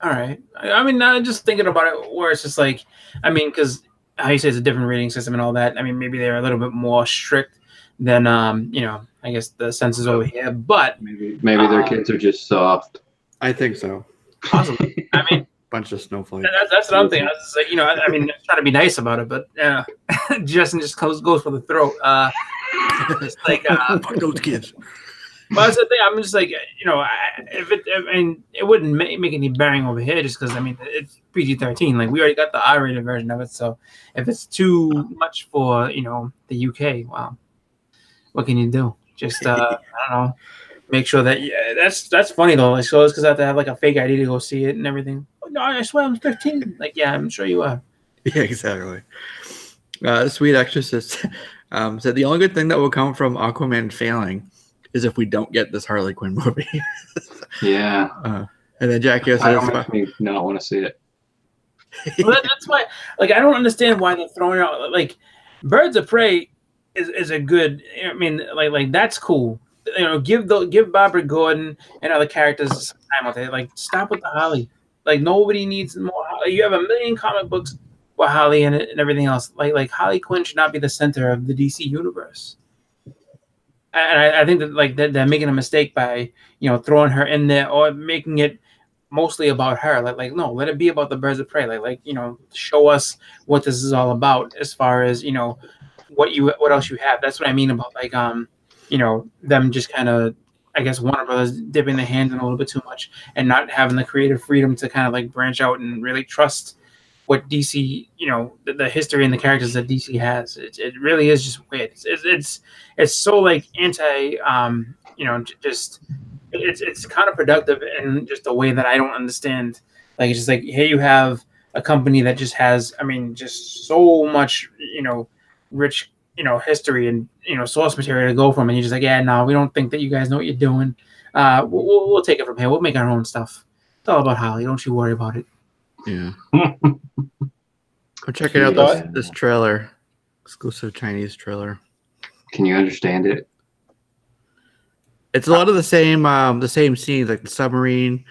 All right. I mean, just thinking about it, where it's just like, I mean, because how you say it's a different rating system and all that. I mean, maybe they're a little bit more strict than I guess the census over here. But maybe their kids are just soft. I think so. Possibly. I mean, bunch of snowflakes. That's what I'm thinking. I was just like, I mean, trying to be nice about it, but Justin just goes for the throat. It's like fuck those kids. But that's the thing. I'm just like, it wouldn't make any bearing over here, just because it's PG-13. Like, we already got the R-rated version of it. So if it's too much for the UK, wow, what can you do? Just I don't know. Make sure that that's funny though. Like, so it's because I have to have like a fake ID to go see it and everything. Oh, no, I swear I'm 15. Like, yeah, I'm sure you are. Yeah, exactly. Sweet Exorcist said the only good thing that will come from Aquaman failing is if we don't get this Harley Quinn movie. Yeah. And then Jackie says, "I don't make me not want to see it." Well, that's why. Like, I don't understand why they're throwing out like Birds of Prey. is a good. I mean, like that's cool. You know, give Barbara Gordon and other characters some time with it. Like, stop with the Holly. Like, nobody needs more. You have a million comic books with Holly in it and everything else. Like Harley Quinn should not be the center of the DC universe. And I think that like they're making a mistake by throwing her in there or making it mostly about her. Like no, let it be about the Birds of Prey. Like show us what this is all about as far as what else you have. That's what I mean about like them just kind of, I guess, Warner Brothers dipping their hands in a little bit too much and not having the creative freedom to kind of like branch out and really trust what DC, the history and the characters that DC has. It really is just weird. It's so like anti, just it's counterproductive in just a way that I don't understand. Like, it's just like, here you have a company that just has, I mean, just so much, rich, history and, source material to go from. And you're just like, yeah, no, we don't think that you guys know what you're doing. We'll take it from here. We'll make our own stuff. It's all about Holly. Don't you worry about it. Yeah. Go check it out. This trailer, exclusive Chinese trailer. Can you understand it? It's a lot of the same scenes, like the submarine.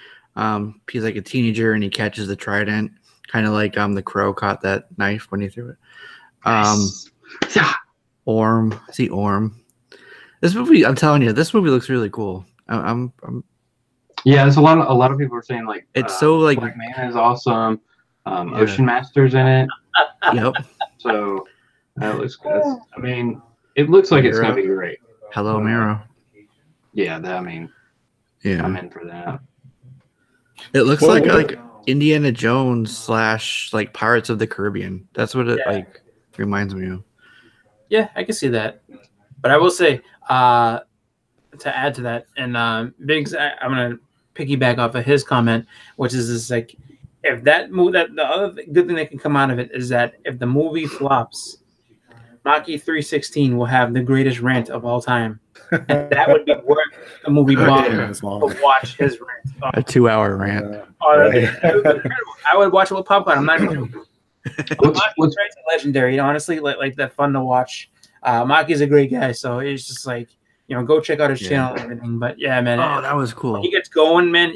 He's like a teenager and he catches the trident, kind of like the crow caught that knife when he threw it. Orm, see Orm. This movie, I'm telling you, this movie looks really cool. Yeah, it's a lot of people are saying like it's so like Black Man is awesome. Ocean Master's in it. Yep. So that looks good. I mean, it looks like it's gonna be great. Hello, Miro. Yeah, I'm in for that. It looks like Indiana Jones / like Pirates of the Caribbean. That's what it like reminds me of. Yeah, I can see that. But I will say, to add to that, and Biggs, I'm gonna piggyback off of his comment, which is this like, if that movie, that the other good thing that can come out of it is that if the movie flops, Maki 316 will have the greatest rant of all time. And that would be worth the movie to watch his rant. A 2-hour rant. I would watch it with popcorn. I'm not even joking. Maki's legendary. Honestly, like that fun to watch. Maki's a great guy, so it's just like, go check out his channel and everything. But yeah, man. Oh, that was cool. When he gets going, man.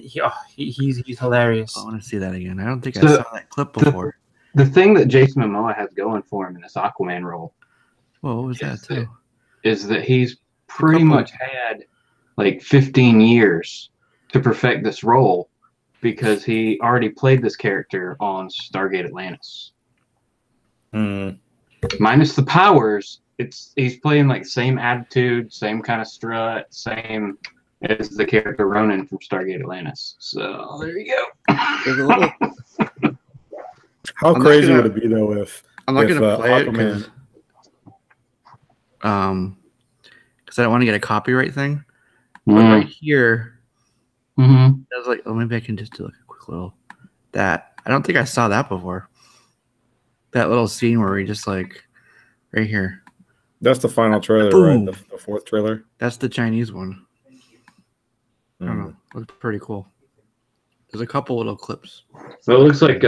He's hilarious. I want to see that again. I don't think I saw that clip before. The thing that Jason Momoa has going for him in this Aquaman role. Well, what was that too? Is that he's pretty much had like 15 years to perfect this role because he already played this character on Stargate Atlantis. Minus the powers, he's playing like same attitude, same kind of strut, same as the character Ronan from Stargate Atlantis. So there you go. How crazy would it be though if I'm not going to play Aquaman... it because I don't want to get a copyright thing. But right here, I was like, oh, maybe I can just do like a quick little that. I don't think I saw that before. That little scene where we just like right here. That's the final trailer, boom. Right? The fourth trailer. That's the Chinese one. I don't know. It looks pretty cool. There's a couple little clips. So it looks like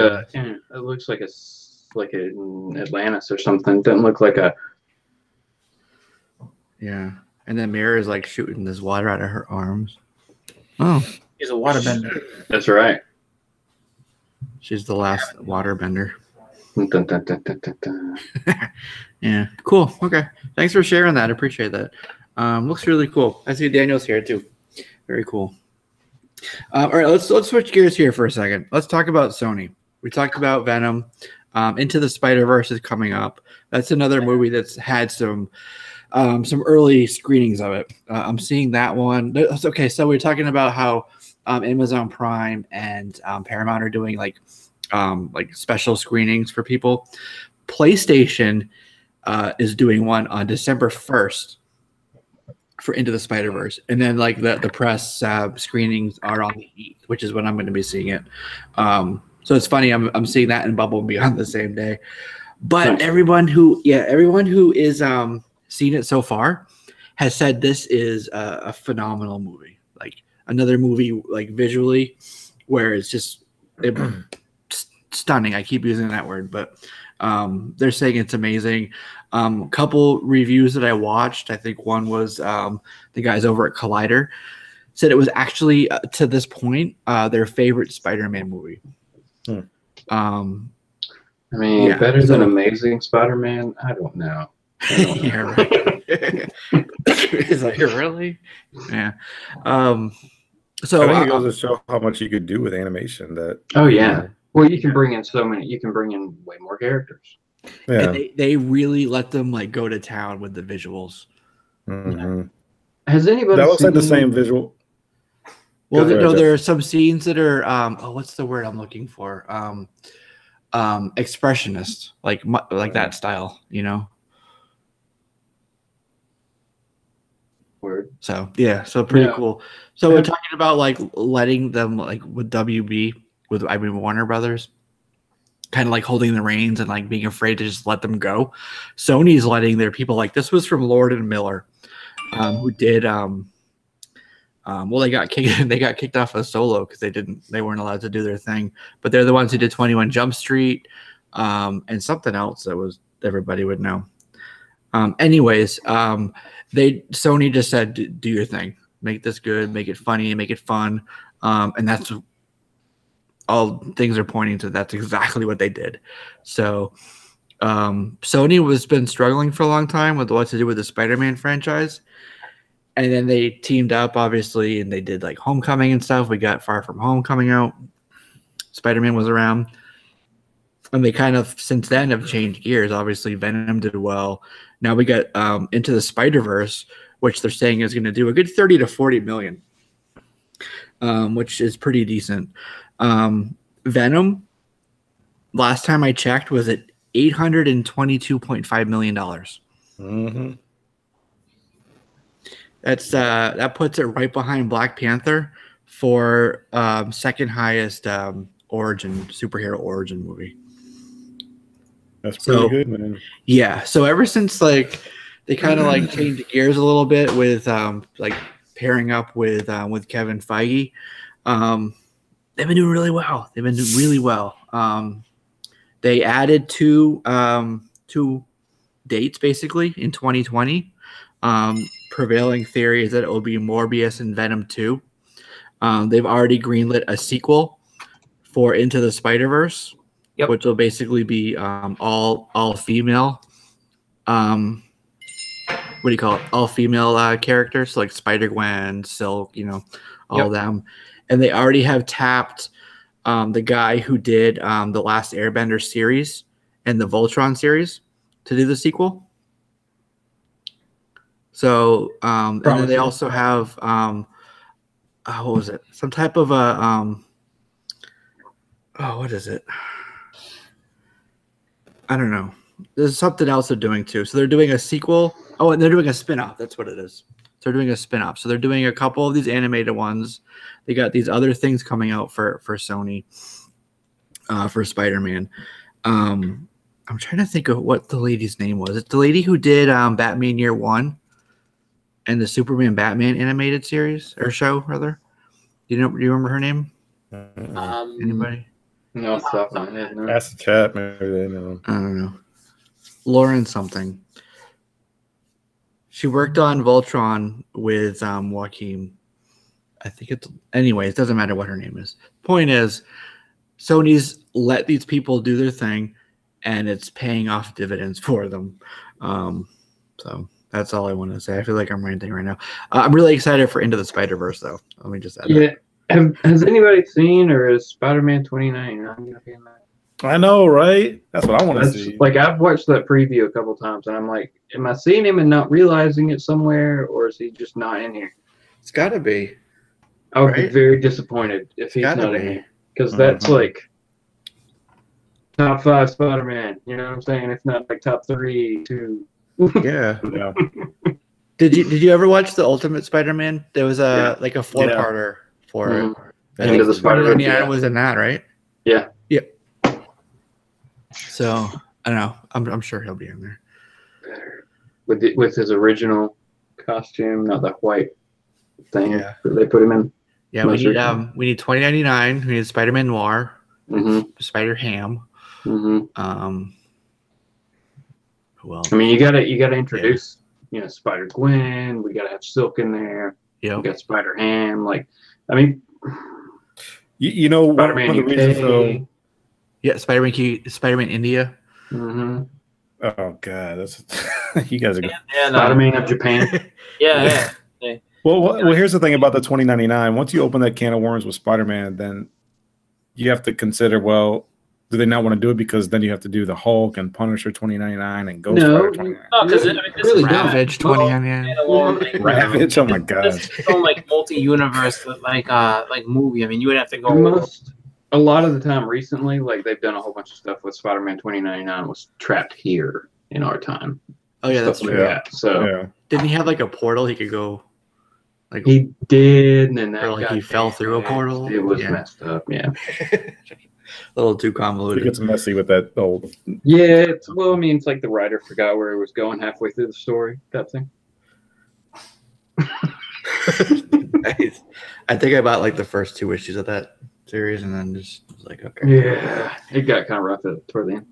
like in Atlantis or something. Doesn't look like a. Yeah, and then Mira is like shooting this water out of her arms. Oh, he's a waterbender. That's right. She's the last waterbender. Yeah, cool. Okay, thanks for sharing that. I appreciate that. Looks really cool. I see Daniel's here too. Very cool. All right, let's switch gears here for a second. Let's talk about Sony. We talked about Venom. Into the Spiderverse is coming up. That's another movie that's had some early screenings of it. I'm seeing that one. Okay, so we're talking about how Amazon Prime and Paramount are doing like special screenings for people. PlayStation is doing one on December 1st for Into the Spider-Verse, and then like the press screenings are on the 8th, which is when I'm going to be seeing it. So it's funny, I'm seeing that and Bumblebee on the same day. But everyone who is seen it so far has said this is a phenomenal movie, like another movie like visually where it's just stunning. I keep using that word, but they're saying it's amazing. Couple reviews that I watched, I think one was the guys over at Collider said it was actually to this point their favorite Spider-Man movie. I mean, better than Amazing Spider-Man? I don't know. Yeah, right. Is that really? Yeah. So I think it goes to show how much you could do with animation. That. Oh yeah. Well, you can bring in so many. You can bring in way more characters. Yeah. And they really let them like go to town with the visuals. Mm-hmm. Has anybody? That looks like the same visual. Well, there are some scenes that are what's the word I'm looking for? Expressionist, like that style, you know. Word. So yeah, so pretty cool. So we're talking about like letting them like with Warner Brothers, kind of like holding the reins and like being afraid to just let them go. Sony's letting their people, like this was from Lord and Miller, who did they got kicked off of Solo because they weren't allowed to do their thing, but they're the ones who did 21 Jump Street and something else that was everybody would know. Sony just said, do your thing, make this good, make it funny, make it fun. And that's all things are pointing to. That's exactly what they did. So Sony was been struggling for a long time with what to do with the Spider-Man franchise. And then they teamed up, obviously, and they did like Homecoming and stuff. We got Far From Home coming out. Spider-Man was around. And they kind of, since then, have changed gears. Obviously, Venom did well. Now we got Into the Spiderverse, which they're saying is going to do a good 30 to 40 million, which is pretty decent. Venom, last time I checked, was at $822.5 million. Mm-hmm. That puts it right behind Black Panther for second highest superhero origin movie. That's pretty good, man. Yeah. So ever since like they kind of like changed gears a little bit with like pairing up with Kevin Feige, they've been doing really well. They added two dates basically in 2020. Prevailing theory is that it will be Morbius and Venom 2. They've already greenlit a sequel for Into the Spiderverse, which will basically be all female. What do you call it? All female characters, so like Spider-Gwen, Silk, all of them. And they already have tapped the guy who did the Last Airbender series and the Voltron series to do the sequel. So, and then they also have, what was it? Some type of what is it? I don't know. There's something else they're doing too. So they're doing a sequel. Oh, and they're doing a spinoff. That's what it is. So they're doing a spinoff. So they're doing a couple of these animated ones. They got these other things coming out for Sony, for Spider-Man. I'm trying to think of what the lady's name was. It's the lady who did Batman Year One and the Superman Batman animated series or show, rather. Do you remember her name? Anybody? No, stop my head. No. Ask the chat, maybe they know. I don't know. Lauren something. She worked on Voltron with Joaquin. I think it's anyway. It doesn't matter what her name is. Point is, Sony's let these people do their thing, and it's paying off dividends for them. So that's all I want to say. I feel like I'm ranting right now. I'm really excited for Into the Spider-Verse, though. Let me just add that. Has anybody seen or is Spider-Man 2099? I know, right? That's what I want to see. Like, I've watched that preview a couple times, and I'm like, am I seeing him and not realizing it somewhere, or is he just not in here? It's got to be. I would be very disappointed if he's not in here, because that's like top 5 Spider-Man. You know what I'm saying? If not like top 3, 2. Yeah. Did you ever watch the Ultimate Spider-Man? There was like a 4-parter for it. I think the Spider-Man was in that, right? Yeah. Yeah. So I don't know. I'm sure he'll be in there with his original costume, not that white thing. Yeah. That they put him in. Yeah, we need 2099. We need Spider-Man Noir. Spider Ham. Mm-hmm. Who else? I mean, you gotta introduce, Spider Gwen. We gotta have Silk in there. Yeah. We got Spider Ham. Like, I mean, Spider-Man one of the reasons though. Yeah, Spider-Man India. Mm-hmm. Oh God, that's you guys are good. Spider-Man of Japan. Yeah. Well, here's the thing about the 2099. Once you open that can of worms with Spider-Man, then you have to consider, well, do they not want to do it because then you have to do the Hulk and Punisher 2099 and Ghost Spider 2099? No, because really Ravage 2099. Ravage, oh my God. It's its own like multi-universe like movie. I mean, you would have to go. A lot of the time recently, like they've done a whole bunch of stuff with Spider-Man 2099 was trapped here in our time. Oh yeah, that's true. Yeah. So didn't he have like a portal he could go? Like he did, and then that or like he fell through a portal. It was messed up. Yeah. A little too convoluted. It gets messy with that old. Yeah, it's like the writer forgot where he was going halfway through the story, that thing. Nice. I think I bought like the first 2 issues of that series, and then just was like, okay. Yeah, it got kind of rough toward the end.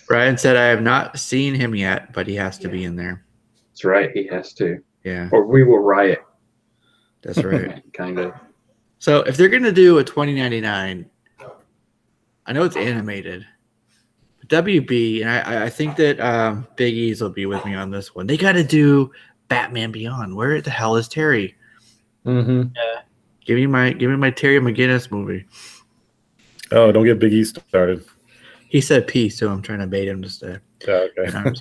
Brian said, "I have not seen him yet, but he has to be in there." That's right, he has to. Yeah. Or we will riot. That's right. Kind of. So if they're gonna do a 2099, I know it's animated. But WB, and I think that Big E's will be with me on this one. They got to do Batman Beyond. Where the hell is Terry? Mm-hmm. Yeah. Give me my Terry McGinnis movie. Oh, don't get Big E started. He said peace, so I'm trying to bait him to stay. Oh, okay.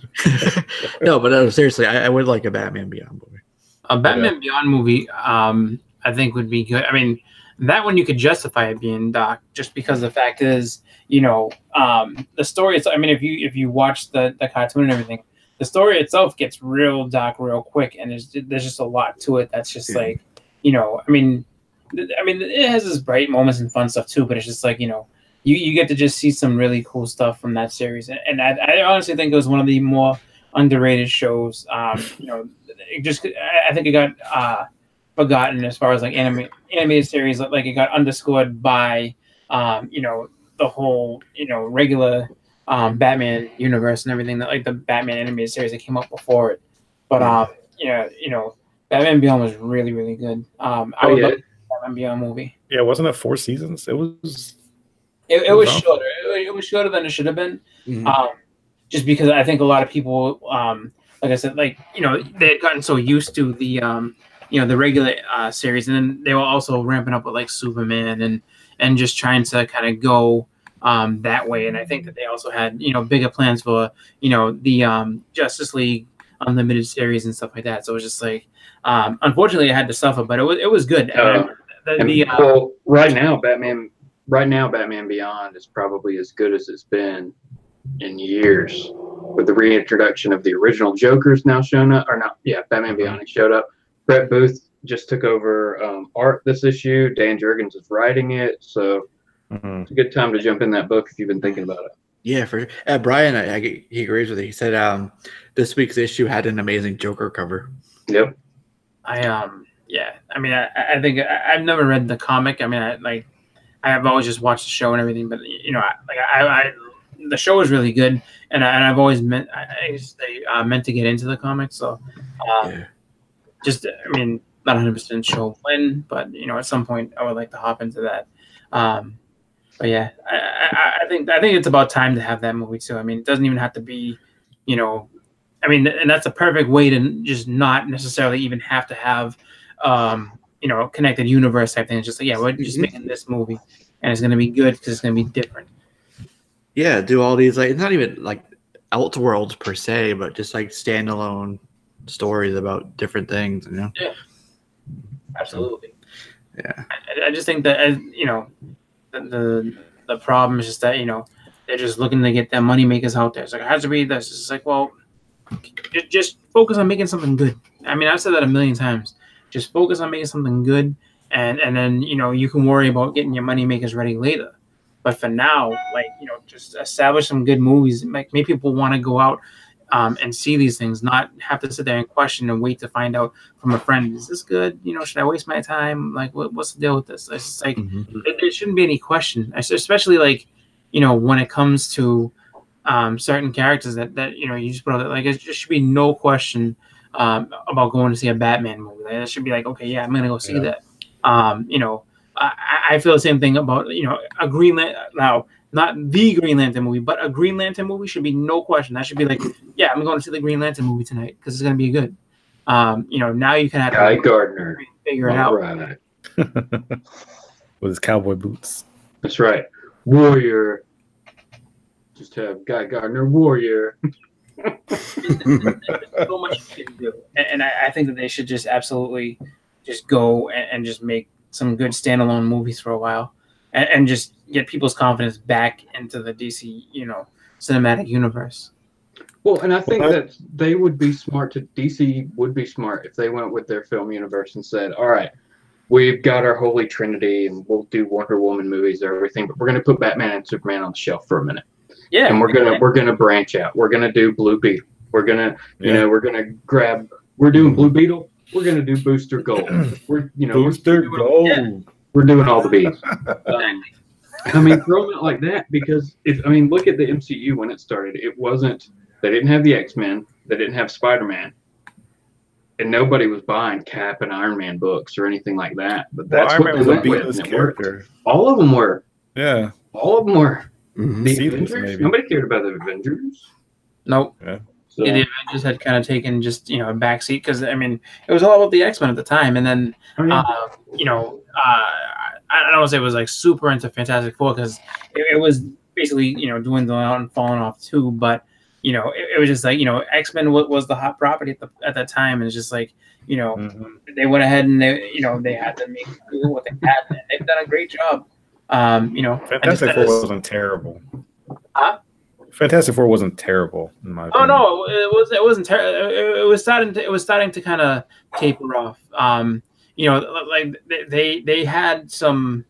No, but seriously, I would like a Batman Beyond movie. A Batman Beyond movie, I think would be good. I mean, that one you could justify it being dark, just because the fact is, the story is. I mean, if you watch the cartoon and everything, the story itself gets real dark real quick, and there's just a lot to it. That's just like, I mean, it has its bright moments and fun stuff too, but it's just like, you get to just see some really cool stuff from that series, and I honestly think it was one of the more underrated shows. I think it got forgotten as far as like animated series. Like it got underscored by the whole regular Batman universe and everything, that like the Batman animated series that came up before it. But Batman Beyond was really, really good. I would love the Batman Beyond movie. Yeah, wasn't it 4 seasons? It was. It was shorter. It was shorter than it should have been. Mm-hmm. Just because I think a lot of people, like I said, they had gotten so used to the the regular series, and then they were also ramping up with like Superman and just trying to kind of go that way. And I think that they also had bigger plans for the Justice League Unlimited series and stuff like that. So it was just like, unfortunately, I had to suffer, but it was good. Right now, Batman Beyond is probably as good as it's been in years, with the reintroduction of the original Joker's now shown up, Batman Beyond has showed up. Brett Booth just took over art this issue. Dan Jurgens is writing it, so it's a good time to jump in that book if you've been thinking about it. Yeah, for sure. Brian, he agrees with it. He said this week's issue had an amazing Joker cover. Yep. I think I've never read the comic. I mean, I've always just watched the show and everything, but the show is really good, and I've always meant to get into the comics. So, not 100% sure when, but at some point I would like to hop into that. But yeah, I think it's about time to have that movie too. I mean, it doesn't even have to be, and that's a perfect way to just not necessarily even have to have, connected universe type thing. It's just like, we're just making this movie, and it's going to be good because it's going to be different. Yeah, do all these it's not even like Outworlds per se, but just like standalone stories about different things. Yeah, absolutely. Yeah, I just think that the problem is just that they're just looking to get their money makers out there. It's like, it has to be this. It's like, well, just focus on making something good. I mean, I've said that a million times. Just focus on making something good, and then you can worry about getting your money makers ready later. But for now, just establish some good movies. Make people want to go out and see these things, not have to sit there and question and wait to find out from a friend, is this good? You know, should I waste my time? Like, what's the deal with this? It's just like, there shouldn't be any question, especially like, you know, when it comes to certain characters that you know, you just put out there, like, there should be no question about going to see a Batman movie. Like, it should be like, okay, yeah, I'm going to go see that. You know, I feel the same thing about, you know, a Green Lantern. Now, not the Green Lantern movie, but a Green Lantern movie should be no question. That should be like, yeah, I'm going to see the Green Lantern movie tonight because it's going to be good. You know, now you can have Guy Gardner figure it out. Right. With his cowboy boots. That's right. Warrior. Just have Guy Gardner Warrior. So much you can do, and I think that they should just absolutely just go and just make some good standalone movies for a while, and just get people's confidence back into the DC, you know, cinematic universe. Well, and I think that they would be smart DC would be smart if they went with their film universe and said, all right, we've got our holy trinity and we'll do Wonder Woman movies or everything, but we're going to put Batman and Superman on the shelf for a minute. Yeah. And we're going to branch out. We're going to do Blue Beetle. We're going to, you know, we're doing Blue Beetle. We're going to do Booster Gold. Booster Gold. We're doing all the bees. I mean, throw it like that because look at the MCU when it started. They didn't have the X-Men. They didn't have Spider-Man. And nobody was buying Cap and Iron Man books or anything like that. But that's what they went with. Character. All of them were. Yeah. All of them were. Mm-hmm. The Avengers? Nobody cared about the Avengers. Nope. Yeah. So, the Avengers had kind of taken just, you know, a backseat because, I mean, it was all about the X-Men at the time. And then, you know, I don't want to say it was like super into Fantastic Four because it was basically, you know, dwindling out and falling off too. But, you know, it was just like, you know, X-Men was the hot property at that time. And it's just like, you know, they went ahead and they had to make what they had. And they've done a great job. You know, Fantastic Four wasn't terrible. Huh? Fantastic Four wasn't terrible in my opinion. Oh no, it wasn't terrible. It was starting to kind of taper off. You know, like they had some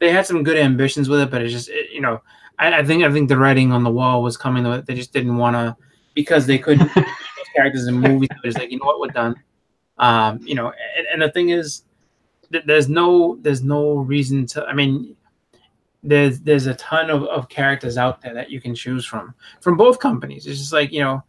good ambitions with it, but it's just you know, I think the writing on the wall was coming. They just didn't want to because they couldn't put those characters in movies. It's like, you know what, we're done. You know, and the thing is, there's no reason to. I mean, there's a ton of characters out there that you can choose from both companies. It's just like, you know,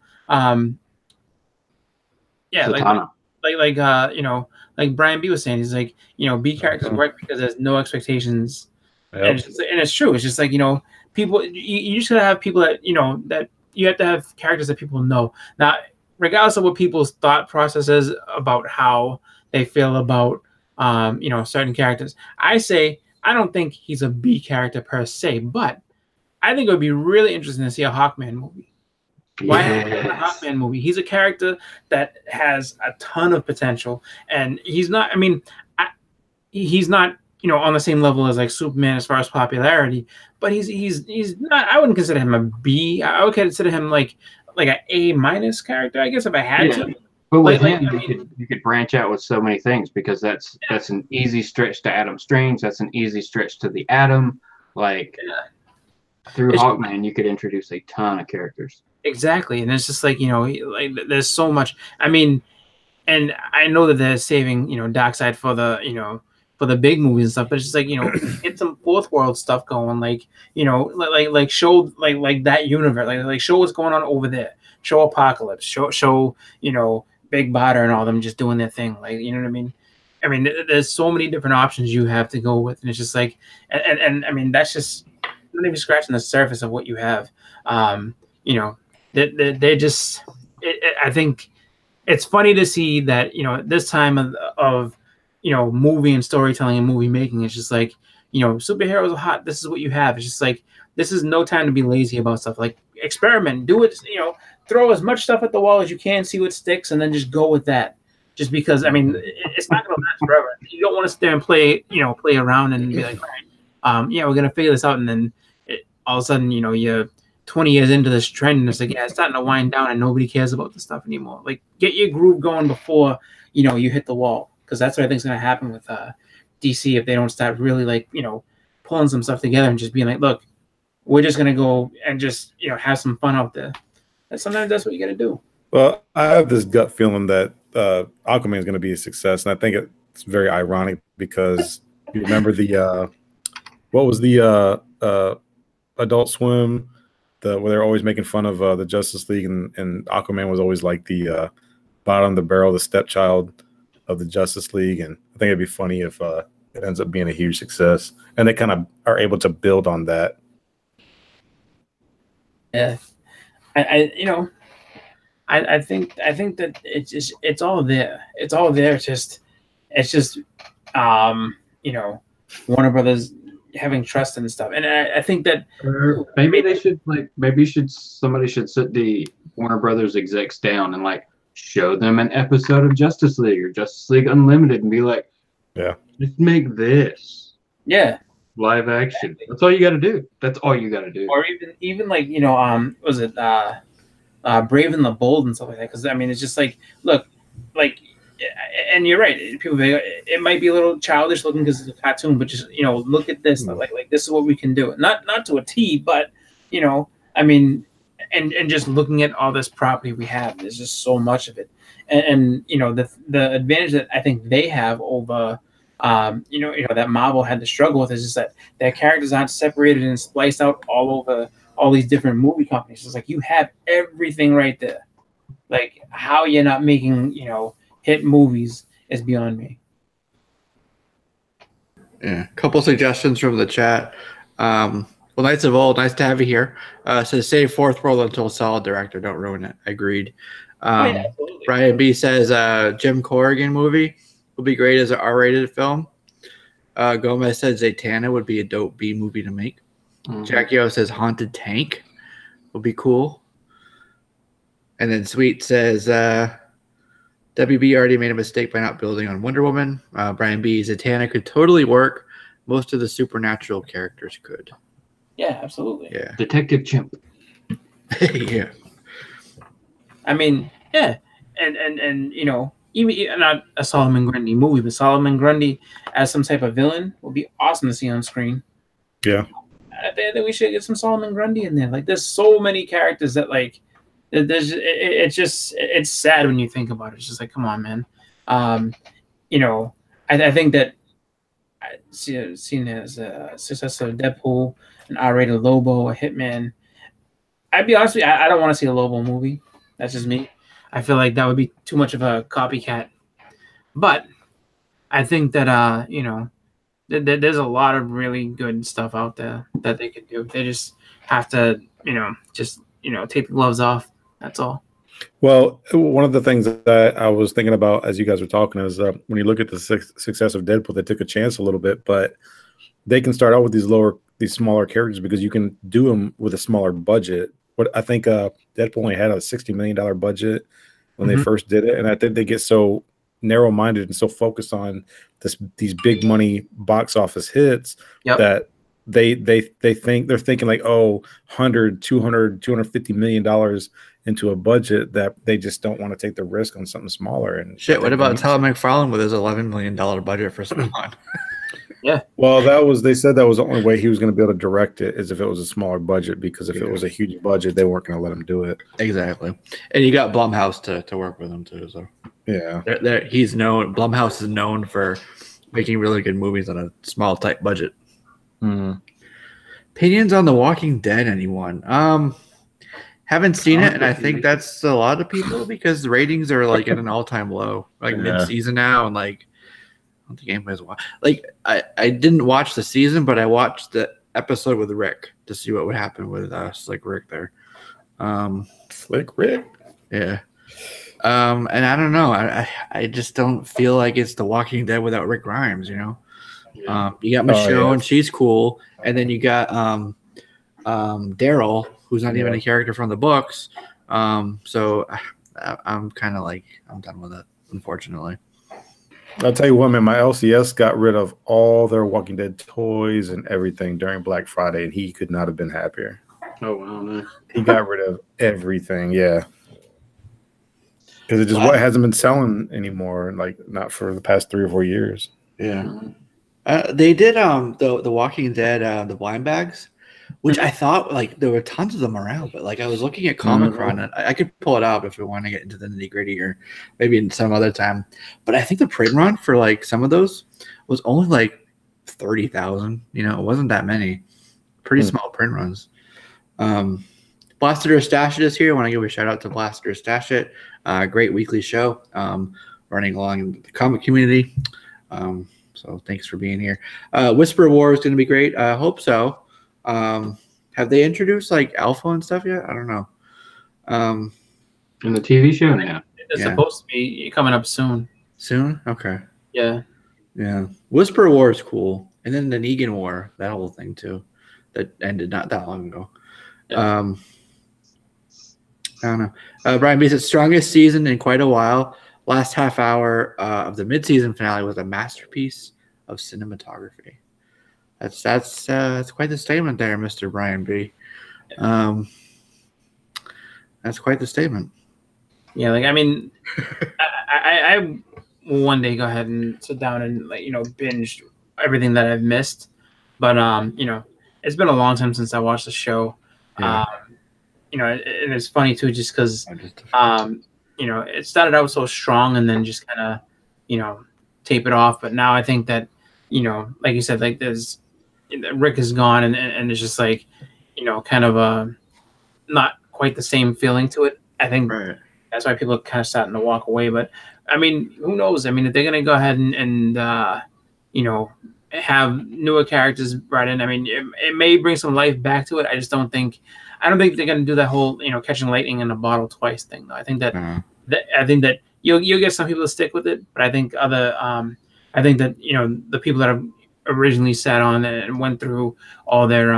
yeah, you know, like Brian B was saying, he's like, you know, B characters work because there's no expectations, and it's true. It's just like, you know, people, you just gotta have people that, you know, that you have to have characters that people know. Now, regardless of what people's thought process is about how they feel about, you know, certain characters, I don't think he's a B character per se, but I think it would be really interesting to see a Hawkman movie. Why not a Hawkman movie? He's a character that has a ton of potential, and he's not. I mean, he's not, you know, on the same level as like Superman as far as popularity, but he's not. I wouldn't consider him a B. I would consider him like an A- character, I guess, if I had to. But with him, you could branch out with so many things because that's an easy stretch to Adam Strange. That's an easy stretch to the Atom. Like through Hawkman, you could introduce a ton of characters. Exactly, and it's just like, you know, like there's so much. I mean, and I know that they're saving, you know, Darkseid for the, you know, for the big movies and stuff, but it's just like, you know, get some fourth world stuff going, like, you know, like show like that universe, like show what's going on over there. Show Apocalypse. Show you know, Big Bada and all them just doing their thing, like, you know what I mean? I mean, there's so many different options you have to go with, and it's just like, and I mean, that's just not even scratching the surface of what you have. You know, they just, I think it's funny to see that, you know, at this time of you know, movie and storytelling and movie making, it's just like, you know, superheroes are hot. This is what you have. It's just like, this is no time to be lazy about stuff. Like, experiment, do it, you know, throw as much stuff at the wall as you can, see what sticks, and then just go with that. Just because, I mean, it's not going to last forever. You don't want to sit there and play around and be like, all right, yeah, we're going to figure this out. And then all of a sudden, you know, you're 20 years into this trend, and it's like, yeah, it's starting to wind down and nobody cares about this stuff anymore. Like, get your groove going before, you know, you hit the wall. Because that's what I think is going to happen with DC if they don't start really, like, you know, pulling some stuff together and just being like, look, we're just going to go and just, you know, have some fun out there. sometimes that's what you got to do. Well, I have this gut feeling that Aquaman is going to be a success, and I think it's very ironic because you remember the what was the Adult Swim, where they're always making fun of the Justice League, and Aquaman was always like the bottom of the barrel, the stepchild of the Justice League, and I think it'd be funny if it ends up being a huge success, and they kind of are able to build on that. Yeah, I think that it's all there. It's all there. It's just Warner Brothers having trust and stuff. And I think that somebody should sit the Warner Brothers execs down and like show them an episode of Justice League or Justice League Unlimited and be like, yeah, just make this. Yeah. Live action. Exactly. That's all you got to do. That's all you got to do. Or even like, was it Brave and the Bold and stuff like that? Because I mean, it's just like, look, like, and you're right. People, it might be a little childish looking because it's a cartoon, but just look at this. Like this is what we can do. Not to a T, but I mean, and just looking at all this property we have, there's just so much of it, and the advantage that I think they have over. That Marvel had to struggle with is just that their characters aren't separated and spliced out all over all these different movie companies. It's like you have everything right there. Like how you're not making, hit movies is beyond me. Yeah, a couple suggestions from the chat. Well, Knights of Old, nice to have you here. Says save Fourth World until a solid director. Don't ruin it. Agreed. Brian B says Jim Corrigan movie would be great as an R-rated film. Gomez says Zatanna would be a dope B movie to make. Jackie O says Haunted Tank would be cool. And then Sweet says WB already made a mistake by not building on Wonder Woman. Brian B, Zatanna could totally work. Most of the supernatural characters could. Yeah, absolutely. Yeah. Detective Chimp. Yeah. I mean, yeah. And even not a Solomon Grundy movie, but Solomon Grundy as some type of villain would be awesome to see on screen. Yeah. I think that we should get some Solomon Grundy in there. Like, there's so many characters that, like, it's sad when you think about it. It's just like, come on, man. I think that seen as a successor of Deadpool, an R-rated Lobo, a Hitman. I'd be honest with you, I don't want to see a Lobo movie. That's just me. I feel like that would be too much of a copycat. But I think that, there's a lot of really good stuff out there that they could do. They just have to, take the gloves off. That's all. Well, one of the things that I was thinking about as you guys were talking is when you look at the success of Deadpool, they took a chance a little bit, but they can start out with these smaller characters because you can do them with a smaller budget. What I think Deadpool only had a $60 million budget when they first did it, and I think they get so narrow-minded and so focused on these big money box office hits that they're thinking like, oh, $100, $200, $250 million into a budget that they just don't want to take the risk on something smaller. And shit, what about Todd McFarlane with his $11 million budget for Spawn? Yeah. Well, they said that was the only way he was going to be able to direct it is if it was a smaller budget, because if it was a huge budget, they weren't going to let him do it. Exactly. And you got Blumhouse to work with him too. So yeah, Blumhouse is known for making really good movies on a small tight budget. Opinions on The Walking Dead, anyone? Haven't seen it, and I think that's a lot of people because the ratings are like at an all-time low, like mid-season now, and like I don't think anybody's watched. Like I didn't watch the season, but I watched the episode with Rick to see what would happen with Slick Rick there. Slick Rick, yeah. And I don't know. I just don't feel like it's The Walking Dead without Rick Grimes. You know, you got Michonne, and she's cool, and then you got Daryl, who's not even a character from the books. So I'm kind of like I'm done with it, unfortunately. I'll tell you what, man, my LCS got rid of all their Walking Dead toys and everything during Black Friday, and he could not have been happier. Oh, wow, man. He got rid of everything, yeah. Because it just hasn't been selling anymore, like not for the past 3 or 4 years. Yeah. They did the Walking Dead, the blind bags which I thought like there were tons of them around, but like I was looking at Comic-Con and I could pull it up if we want to get into the nitty-gritty or maybe in some other time. But I think the print run for like some of those was only like 30,000. You know, it wasn't that many. Pretty small print runs. Blasted or Stash It is here. I want to give a shout out to Blasted or Stash It. Great weekly show running along in the comic community. So thanks for being here. Whisper War is going to be great. I hope so. Have they introduced like Alpha and stuff yet? I don't know. In the TV show now. It's supposed to be coming up soon. Soon? Okay. Yeah. Yeah. Whisper War is cool. And then the Negan War, that whole thing too. That ended not that long ago. Yeah. I don't know. Brian B said strongest season in quite a while. Last half hour of the mid-season finale was a masterpiece of cinematography. That's quite the statement there, Mr. Brian B. That's quite the statement. Yeah, like I mean, I one day go ahead and sit down and like binge everything that I've missed, but it's been a long time since I watched the show. Yeah. And it's funny too, just because it started out so strong and then just kind of tape it off. But now I think that like you said, like there's Rick is gone and it's just like kind of not quite the same feeling to it. I think that's why people are kind of starting to walk away. But I mean, who knows? I mean, if they're gonna go ahead and have newer characters brought in, I mean, it may bring some life back to it. I don't think they're gonna do that whole catching lightning in a bottle twice thing though. I think that I think that you'll get some people to stick with it, but I think I think that the people that have originally sat on and went through all their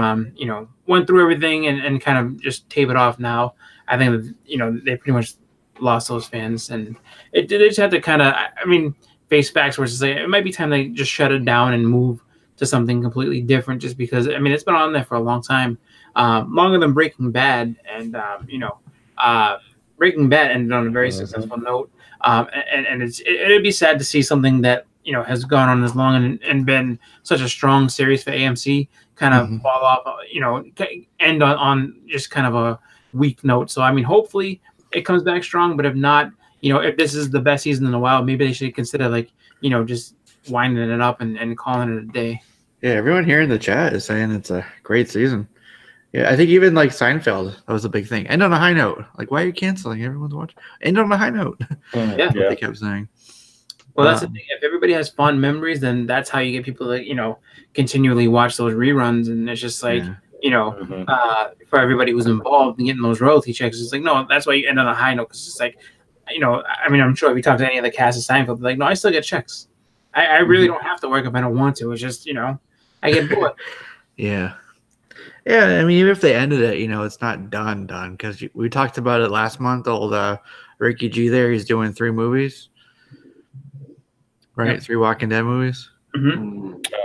went through everything and kind of just tape it off now. I think that they pretty much lost those fans, and they just have to kind of face facts where it's like it might be time they just shut it down and move to something completely different, just because it's been on there for a long time, longer than Breaking Bad, and Breaking Bad ended on a very successful note, and it'd be sad to see something that has gone on as long and been such a strong series for AMC kind of fall off, end on just kind of a weak note. So hopefully it comes back strong, but if not, if this is the best season in a while, maybe they should consider just winding it up and calling it a day. Yeah, everyone here in the chat is saying it's a great season. Yeah, I think even like Seinfeld, that was a big thing. End on a high note. Like, why are you canceling? Everyone's watching. End on a high note. Yeah, what they kept saying. Well, that's the thing. If everybody has fond memories, then that's how you get people to continually watch those reruns, and it's just like for everybody who's involved in getting those royalty checks, it's like no, that's why you end on a high note, because it's like I'm sure if you talk to any of the cast of Seinfeld, they're like, no, I still get checks. I really don't have to work if I don't want to. It's just I get bored. Yeah. Even if they ended it, it's not done because we talked about it last month. Old Ricky G there, he's doing 3 movies. Right, yep. 3 Walking Dead movies.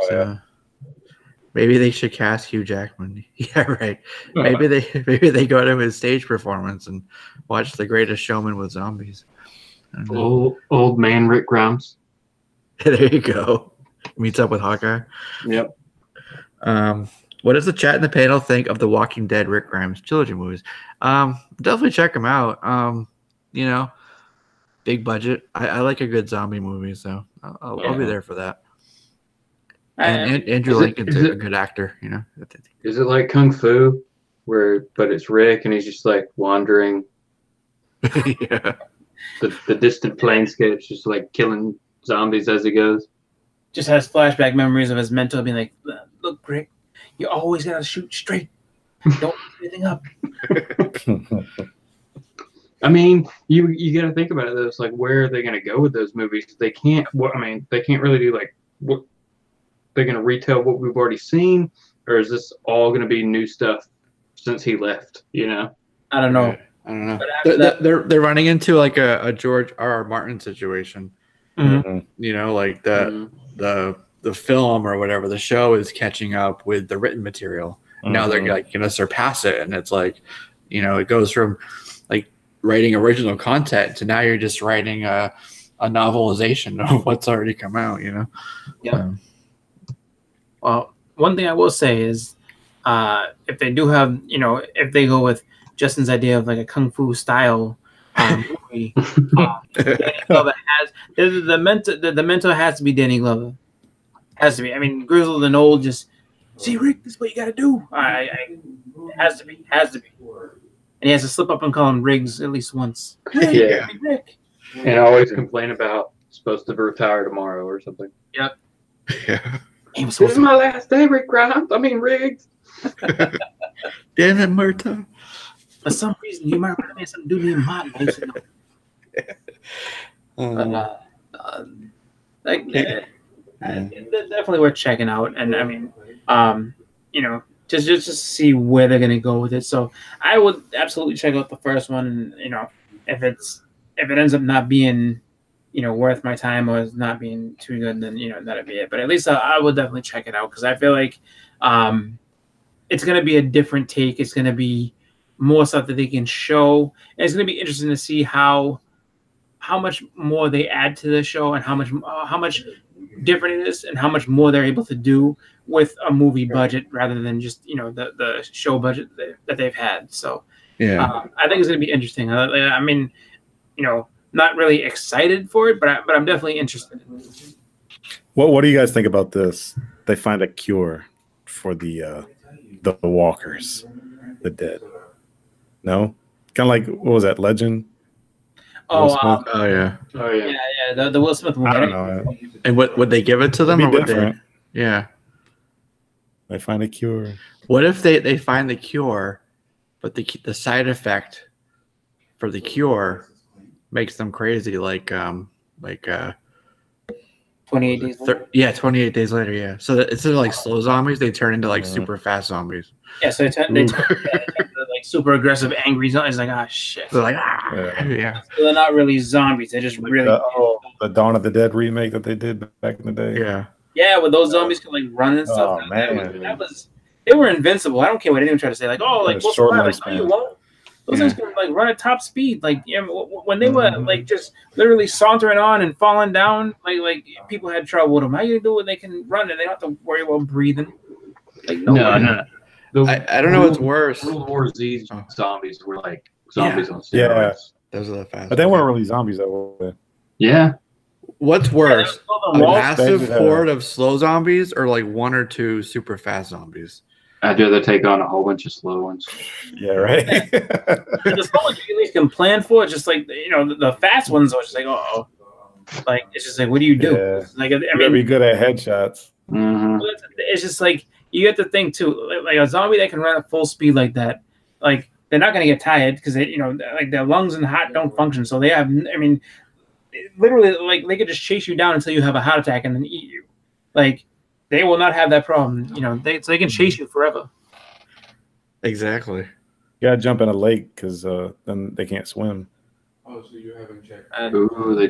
So maybe they should cast Hugh Jackman. Yeah, right. Maybe they go to his stage performance and watch The Greatest Showman with zombies. Old man Rick Grimes. There you go. Meets up with Hawkeye. Yep. What does the chat in the panel think of the Walking Dead Rick Grimes trilogy movies? Definitely check them out. Big budget. I like a good zombie movie, so I'll be there for that. And Andrew Lincoln's a good actor, Is it like Kung Fu, but it's Rick and he's just like wandering? Yeah. The distant planescapes, just like killing zombies as he goes. Just has flashback memories of his mentor being like, "Look, Rick, you always gotta shoot straight. Don't put anything up." You got to think about it though. It's like, where are they going to go with those movies? They can't. They can't really do like what they're going to retell what we've already seen, or is this all going to be new stuff since he left? I don't know. I don't know. They're running into like a George R.R. Martin situation. Like the film or whatever, the show is catching up with the written material. Now they're like going to surpass it, and it's like, it goes from like writing original content to now you're just writing a novelization of what's already come out. Yeah. Well, one thing I will say is, if they do have, if they go with Justin's idea of like a kung fu style movie, Danny Glover has the mentor has to be Danny Glover. Has to be. I mean, grizzled and old. Just see, Rick. This is what you got to do. It has to be. Has to be. And he has to slip up and call him Riggs at least once. Yeah. Rick. And always complain about supposed to retire tomorrow or something. Yep. Yeah. This is my last day, Rick Grimes. I mean, Riggs. Damn it, Murta. For some reason, you might have some dude named Martin. Definitely worth checking out. And I mean, just to see where they're gonna go with it. So I would absolutely check out the first one. And if it ends up not being worth my time or is not being too good, then that'd be it. But at least I would definitely check it out because I feel like it's gonna be a different take. It's gonna be more stuff that they can show, and it's gonna be interesting to see how much more they add to the show and how much different it is and how much more they're able to do with a movie budget rather than just the show budget that they've had. So yeah, I think it's gonna be interesting. I mean, not really excited for it, but I'm definitely interested. What do you guys think about this? They find a cure for the walkers, the dead. No, kind of like what was that Legend? yeah. Yeah. The Will Smith movie. I don't know. And would they give it to them, or would they? Yeah. They find a cure. What if they find the cure, but the side effect for the cure makes them crazy, like 28 days later. 28 days later, yeah. So instead of like slow zombies, they turn into like super fast zombies. Yeah, so they turn into like super aggressive, angry zombies. It's like, shit. They're like, yeah. So they're not really zombies. They're just really the Dawn of the Dead remake that they did back in the day. Yeah. Yeah, where those zombies could like run and stuff. Oh man, they were invincible. I don't care what anyone try to say. Like, what's short lifespan? You won't. Those things can like run at top speed. Like when they were like just literally sauntering on and falling down, like people had trouble with them. How you do it? They can run and they don't have to worry about breathing. Like no. I don't know what's worse. World War Z zombies were like zombies on steroids. Yeah, those are the fast. But they weren't really zombies though. Yeah. What's worse? A massive Spectre, horde of slow zombies or like one or two super fast zombies? I'd rather take on a whole bunch of slow ones. Yeah, right. The slow ones you at least can plan for. It's just like the fast ones are just like like it's just like what do you do? Yeah. Like I mean, be good at headshots. Mm-hmm. It's just like you have to think too. Like a zombie that can run at full speed like that, like they're not going to get tired because like their lungs and heart don't function. So they have. I mean, literally, like they could just chase you down until you have a heart attack and then eat you. Like they will not have that problem. So they can chase you forever. Exactly. You gotta jump in a lake because then they can't swim. Oh, so you haven't checked?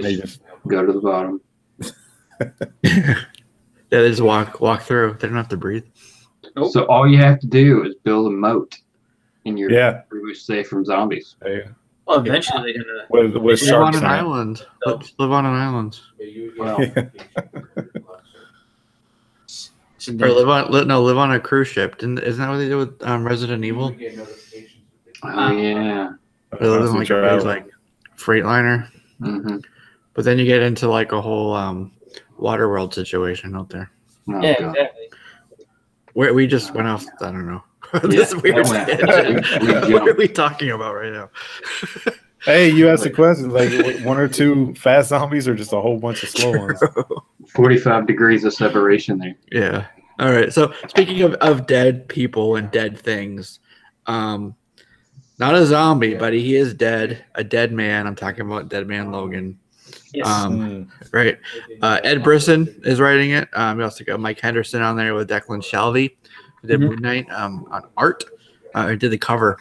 They just go to the bottom. Yeah, they just walk through. They don't have to breathe. Nope. So all you have to do is build a moat, and you're pretty much safe from zombies. Yeah. Well, eventually they're gonna with live on sharks an island. Live on an island. Well, or live on a cruise ship. Isn't that what they did with Resident Evil? Oh yeah. They live in like Freightliner. Mm-hmm. But then you get into like a whole Waterworld situation out there. Oh, yeah, God. exactly. Where we just went off. I don't know. This weird tangent. What are we talking about right now? Hey, you asked the question like one or two fast zombies or just a whole bunch of slow ones. 45 degrees of separation there. Yeah. All right. So speaking of dead people and dead things, not a zombie, but he is dead. A dead man. I'm talking about Dead Man Logan. Yes. Right. Ed Brisson is writing it. We also got Mike Henderson on there with Declan Shalvey, who did Moon Knight on art. He did the cover,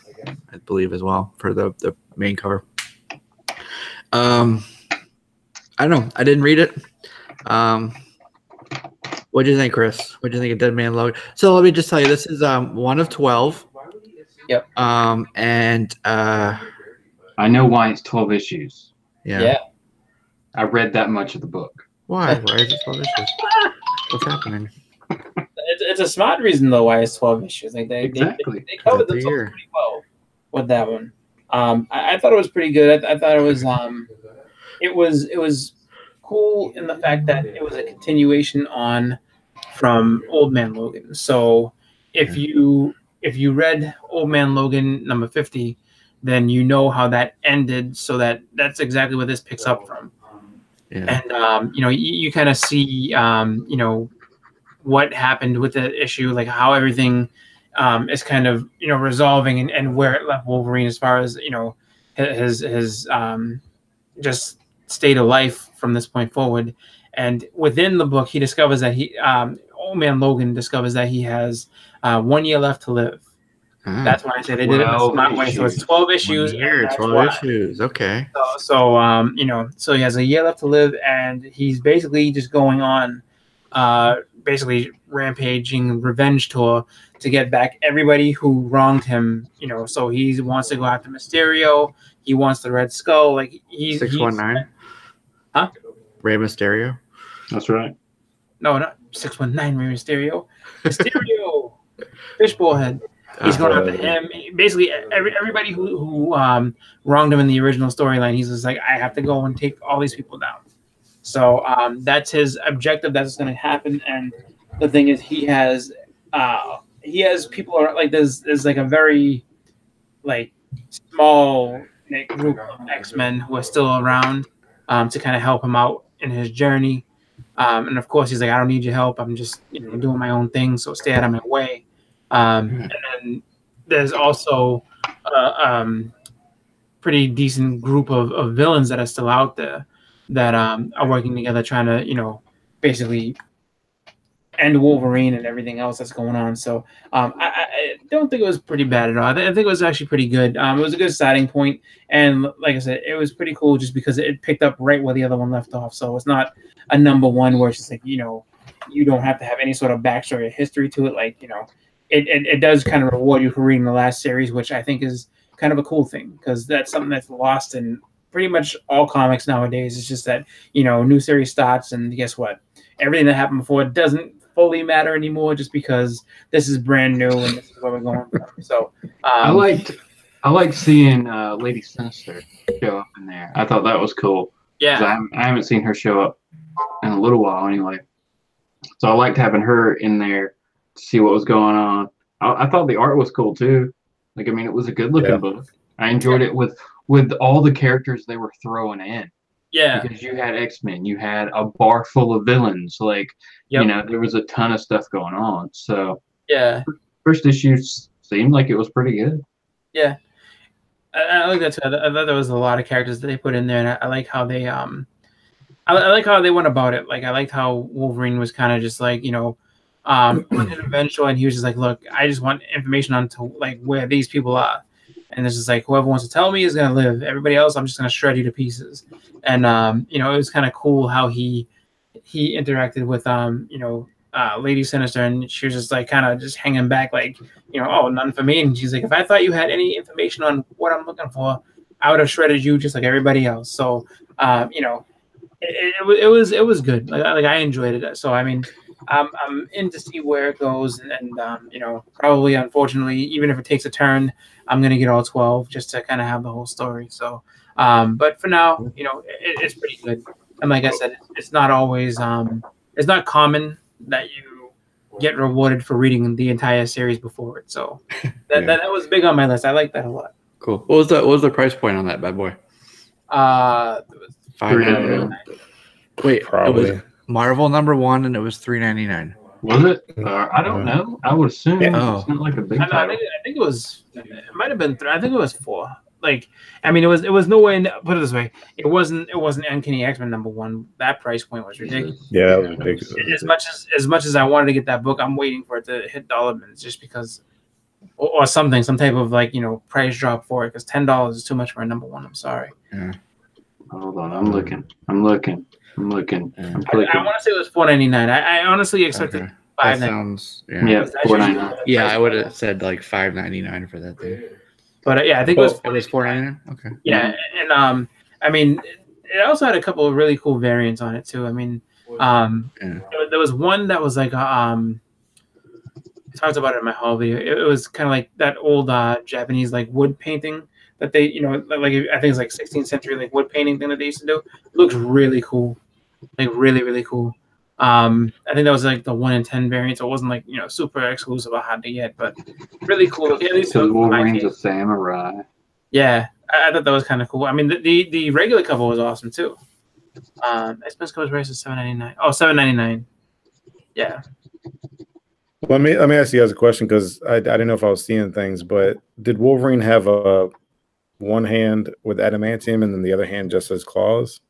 I believe, as well for the main cover. I don't know. I didn't read it. What do you think, Chris? What do you think of Dead Man Logan? So let me just tell you, this is 1 of 12. Yep. And I know why it's 12 issues. Yeah. I read that much of the book. Why? Why is it 12 issues? What's happening? it's a smart reason though why it's 12 issues. Like they covered themselves pretty well with that one. I thought it was pretty good. I thought it was cool in the fact that it was a continuation from Old Man Logan. So if you read Old Man Logan number 50, then you know how that ended. So that's exactly what this picks up from. Yeah. And you kind of see what happened with the issue, like how everything is kind of resolving and where it left Wolverine as far as his just state of life from this point forward. And within the book, he discovers that Old Man Logan discovers that he has 1 year left to live. That's why I said they did it in a smart way. So it's 12 issues. 12 issues. Okay. So he has a year left to live, and he's basically just going on, basically rampaging revenge tour to get back everybody who wronged him. So he wants to go after Mysterio. He wants the Red Skull. Like he's 619. Huh? Rey Mysterio. That's right. No, not 619. Rey Mysterio. Mysterio. Fishbowl head. He's going after him. Basically, everybody who wronged him in the original storyline, he's just like, I have to go and take all these people down. So that's his objective. That's what's going to happen. And the thing is, he has people like there's like a very like small group of X-Men who are still around to kind of help him out in his journey. And of course, he's like, I don't need your help. I'm just doing my own thing. So stay out of my way. And then there's also a pretty decent group of villains that are still out there that are working together trying to, basically end Wolverine and everything else that's going on. So I don't think it was pretty bad at all. I think it was actually pretty good. It was a good starting point. And like I said, it was pretty cool just because it picked up right where the other one left off. So it's not a number one where it's just like, you don't have to have any sort of backstory or history to it. Like, it does kind of reward you for reading the last series, which I think is kind of a cool thing because that's something that's lost in pretty much all comics nowadays. It's just that, new series starts and guess what? Everything that happened before doesn't fully matter anymore just because this is brand new and this is where we're going from. So I liked seeing Lady Sinister show up in there. I thought that was cool. Yeah. I haven't seen her show up in a little while anyway. So I liked having her in there to see what was going on. I thought the art was cool too. Like, I mean, it was a good looking book. I enjoyed it with all the characters they were throwing in. Yeah. Because you had X-Men, you had a bar full of villains. Like, there was a ton of stuff going on. So yeah, first issue seemed like it was pretty good. Yeah. I like that too. I thought there was a lot of characters that they put in there, and I like how they I like how they went about it. Like, I liked how Wolverine was kind of just like, eventual, and he was just like, look, I just want information on like where these people are, and it's just like whoever wants to tell me is gonna live. Everybody else, I'm just gonna shred you to pieces. And it was kind of cool how he interacted with Lady Sinister, and she was just like kind of just hanging back, like, oh, none for me. And she's like, if I thought you had any information on what I'm looking for, I would have shredded you just like everybody else. So it was good. Like I enjoyed it. So I mean, I'm in to see where it goes, and probably, unfortunately, even if it takes a turn, I'm gonna get all 12 just to kind of have the whole story. So, but for now, it's pretty good. And like I said, it's not always it's not common that you get rewarded for reading the entire series before it. So that was big on my list. I like that a lot. Cool. What was the price point on that bad boy? $5.99. Wait, probably. It was Marvel #1, and it was $3.99. Was it? I don't know. I would assume it's not like a big title. I think it was. It might have been 3. I think it was 4. Like, I mean, it was no way. Put it this way, it wasn't Uncanny X-Men #1. That price point was ridiculous. Yeah, that was ridiculous. As much as I wanted to get that book, I'm waiting for it to hit dollar bins just because, or something, some type of like price drop for it, because $10 is too much for a #1. I'm sorry. Yeah. Hold on, I'm looking. Yeah. I'm clicking. I want to say it was $4.99. I honestly expected $5.99. That sounds $4.99. Yeah, I would have said like $5.99 for that thing. But yeah, I think it was $4.99. Okay. Yeah, and I mean, it also had a couple of really cool variants on it too. I mean, there was one that was like talked about it in my haul video. It was kind of like that old Japanese like wood painting that they, like I think it's like 16th century like wood painting thing that they used to do. It looks really cool, like really really cool. I think that was like the 1 in 10 variant, so it wasn't like super exclusive or hard to get, but really cool. At least because Wolverine's a samurai. Yeah, I thought that was kind of cool. I mean, the regular cover was awesome too. Expense cover price is $7.99. Oh, $7.99. Yeah. Let me ask you guys a question because I didn't know if I was seeing things, but did Wolverine have a one hand with adamantium and then the other hand just as claws?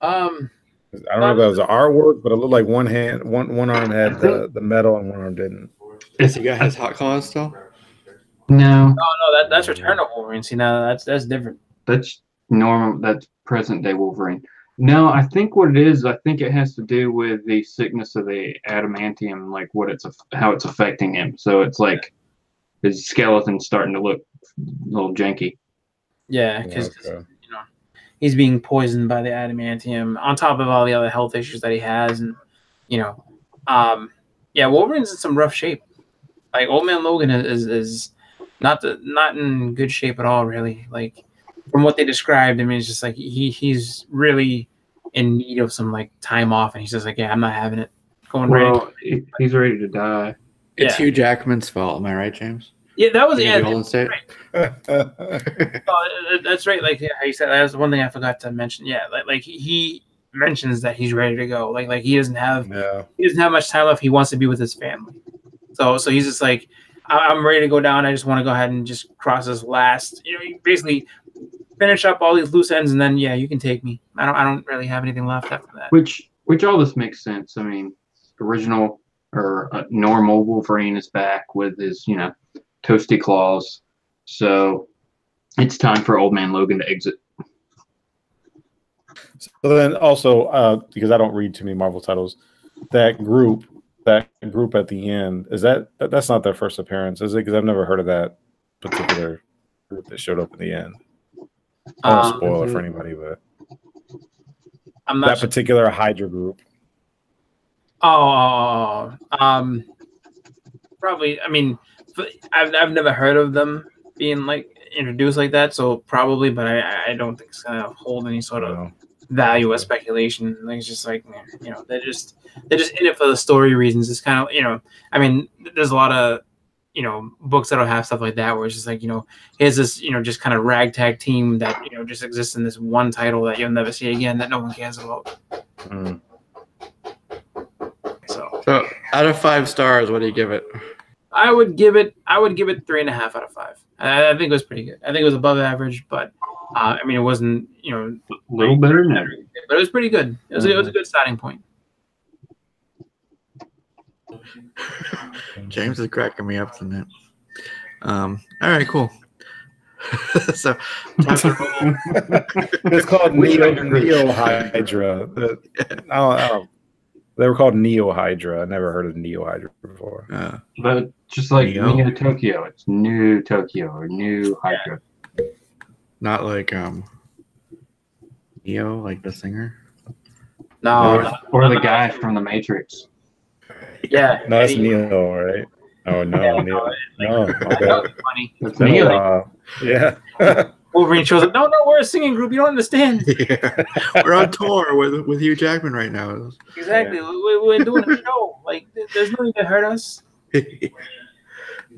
I don't know if that was the artwork, but it looked like one arm had the metal and one arm didn't. Is he got his hot claws still? No. No, that's Return of Wolverine. See, now that's different. That's normal. That's present day Wolverine. No, I think what it is, I think it has to do with the sickness of the adamantium, like how it's affecting him. So it's like his skeleton's starting to look a little janky. Yeah, because he's being poisoned by the adamantium on top of all the other health issues that he has, and Wolverine's in some rough shape. Like Old Man Logan is not in good shape at all, really. Like from what they described, I mean, it's just like he's really in need of some like time off, and he's just like, yeah, I'm not having it. He's ready to die. It's Hugh Jackman's fault. Am I right, James? Yeah, that was Right. That's right. Like how you said, that was one thing I forgot to mention. Yeah, like he mentions that he's ready to go. Like he doesn't have much time left. He wants to be with his family. So he's just like, I'm ready to go down. I just want to go ahead and just cross this last. You basically finish up all these loose ends, and then you can take me. I don't really have anything left after that. Which all this makes sense. I mean, original or normal Wolverine is back with his toasty claws. So it's time for Old Man Logan to exit. So then also, because I don't read too many Marvel titles, that group at the end, that's not their first appearance, is it? Because I've never heard of that particular group that showed up in the end. I won't spoil it for anybody, but I'm not particular Hydra group. Probably. I mean, I've never heard of them being like introduced like that, so probably, but I don't think it's gonna hold any sort of value or speculation. Like, it's just like they're just in it for the story reasons. It's kind of I mean, there's a lot of books that'll have stuff like that where it's just like here's this just kind of ragtag team that just exists in this one title that you'll never see again that no one cares about. So out of 5 stars, what do you give it? I would give it 3.5 out of 5. I think it was pretty good. I think it was above average, but I mean, it wasn't a little better than average, but it was pretty good. It was a good starting point. James is cracking me up tonight. All right, cool. So it's called Neo Hydra. They were called Neo Hydra. I never heard of Neo Hydra before. But just like Neo Tokyo, it's New Tokyo or New Hydra. Not like Neo, like the singer. No, or the guy from the Matrix. Yeah, no, that's Neo, right? Oh no, yeah, Neo. No, that was funny. It's Neo. Yeah. Wolverine shows up. No, we're a singing group. You don't understand. Yeah. We're on tour with Hugh Jackman right now. Exactly. Yeah. We're doing a show. Like, there's no need to hurt us.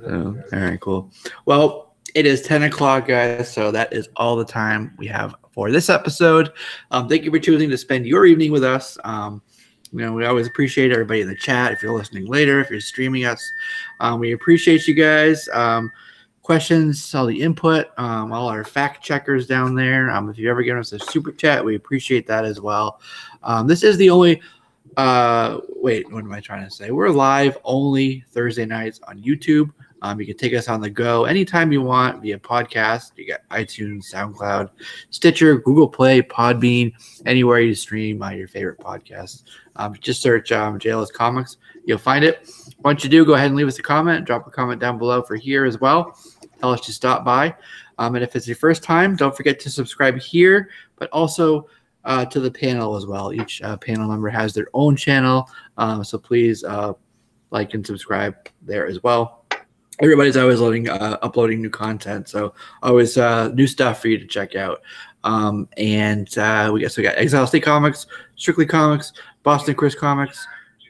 All right, cool. Well, it is 10 o'clock, guys, so that is all the time we have for this episode. Thank you for choosing to spend your evening with us. We always appreciate everybody in the chat. If you're listening later, if you're streaming us, we appreciate you guys. Questions, all the input, all our fact checkers down there. If you ever give us a super chat, we appreciate that as well. This is the only wait, what am I trying to say? We're live only Thursday nights on YouTube. You can take us on the go anytime you want via podcast. You got iTunes, SoundCloud, Stitcher, Google Play, Podbean, anywhere you stream your favorite podcasts. Just search JLS Comics. You'll find it. Once you do, go ahead and leave us a comment. Drop a comment down below for here as well. Tell us you stopped by. And if it's your first time, don't forget to subscribe here, but also to the panel as well. Each panel member has their own channel. So please like and subscribe there as well. Everybody's always uploading new content, so always new stuff for you to check out. We got Exile State Comics, Strictly Comics, Boston Chris Comics,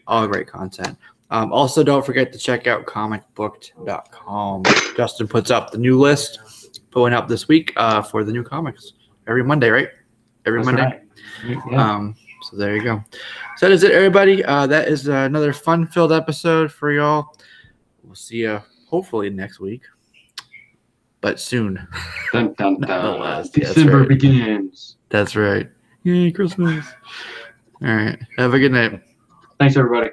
all great content. Also, don't forget to check out comicbooked.com. Justin puts up the new list, pulling up this week for the new comics every Monday, right? Every Monday. Right. Yeah. So there you go. So that is it, everybody. That is another fun-filled episode for y'all. We'll see you hopefully next week, but soon. Dun, dun, dun. Nonetheless, December begins. That's right. Yay, Christmas. All right. Have a good night. Thanks, everybody.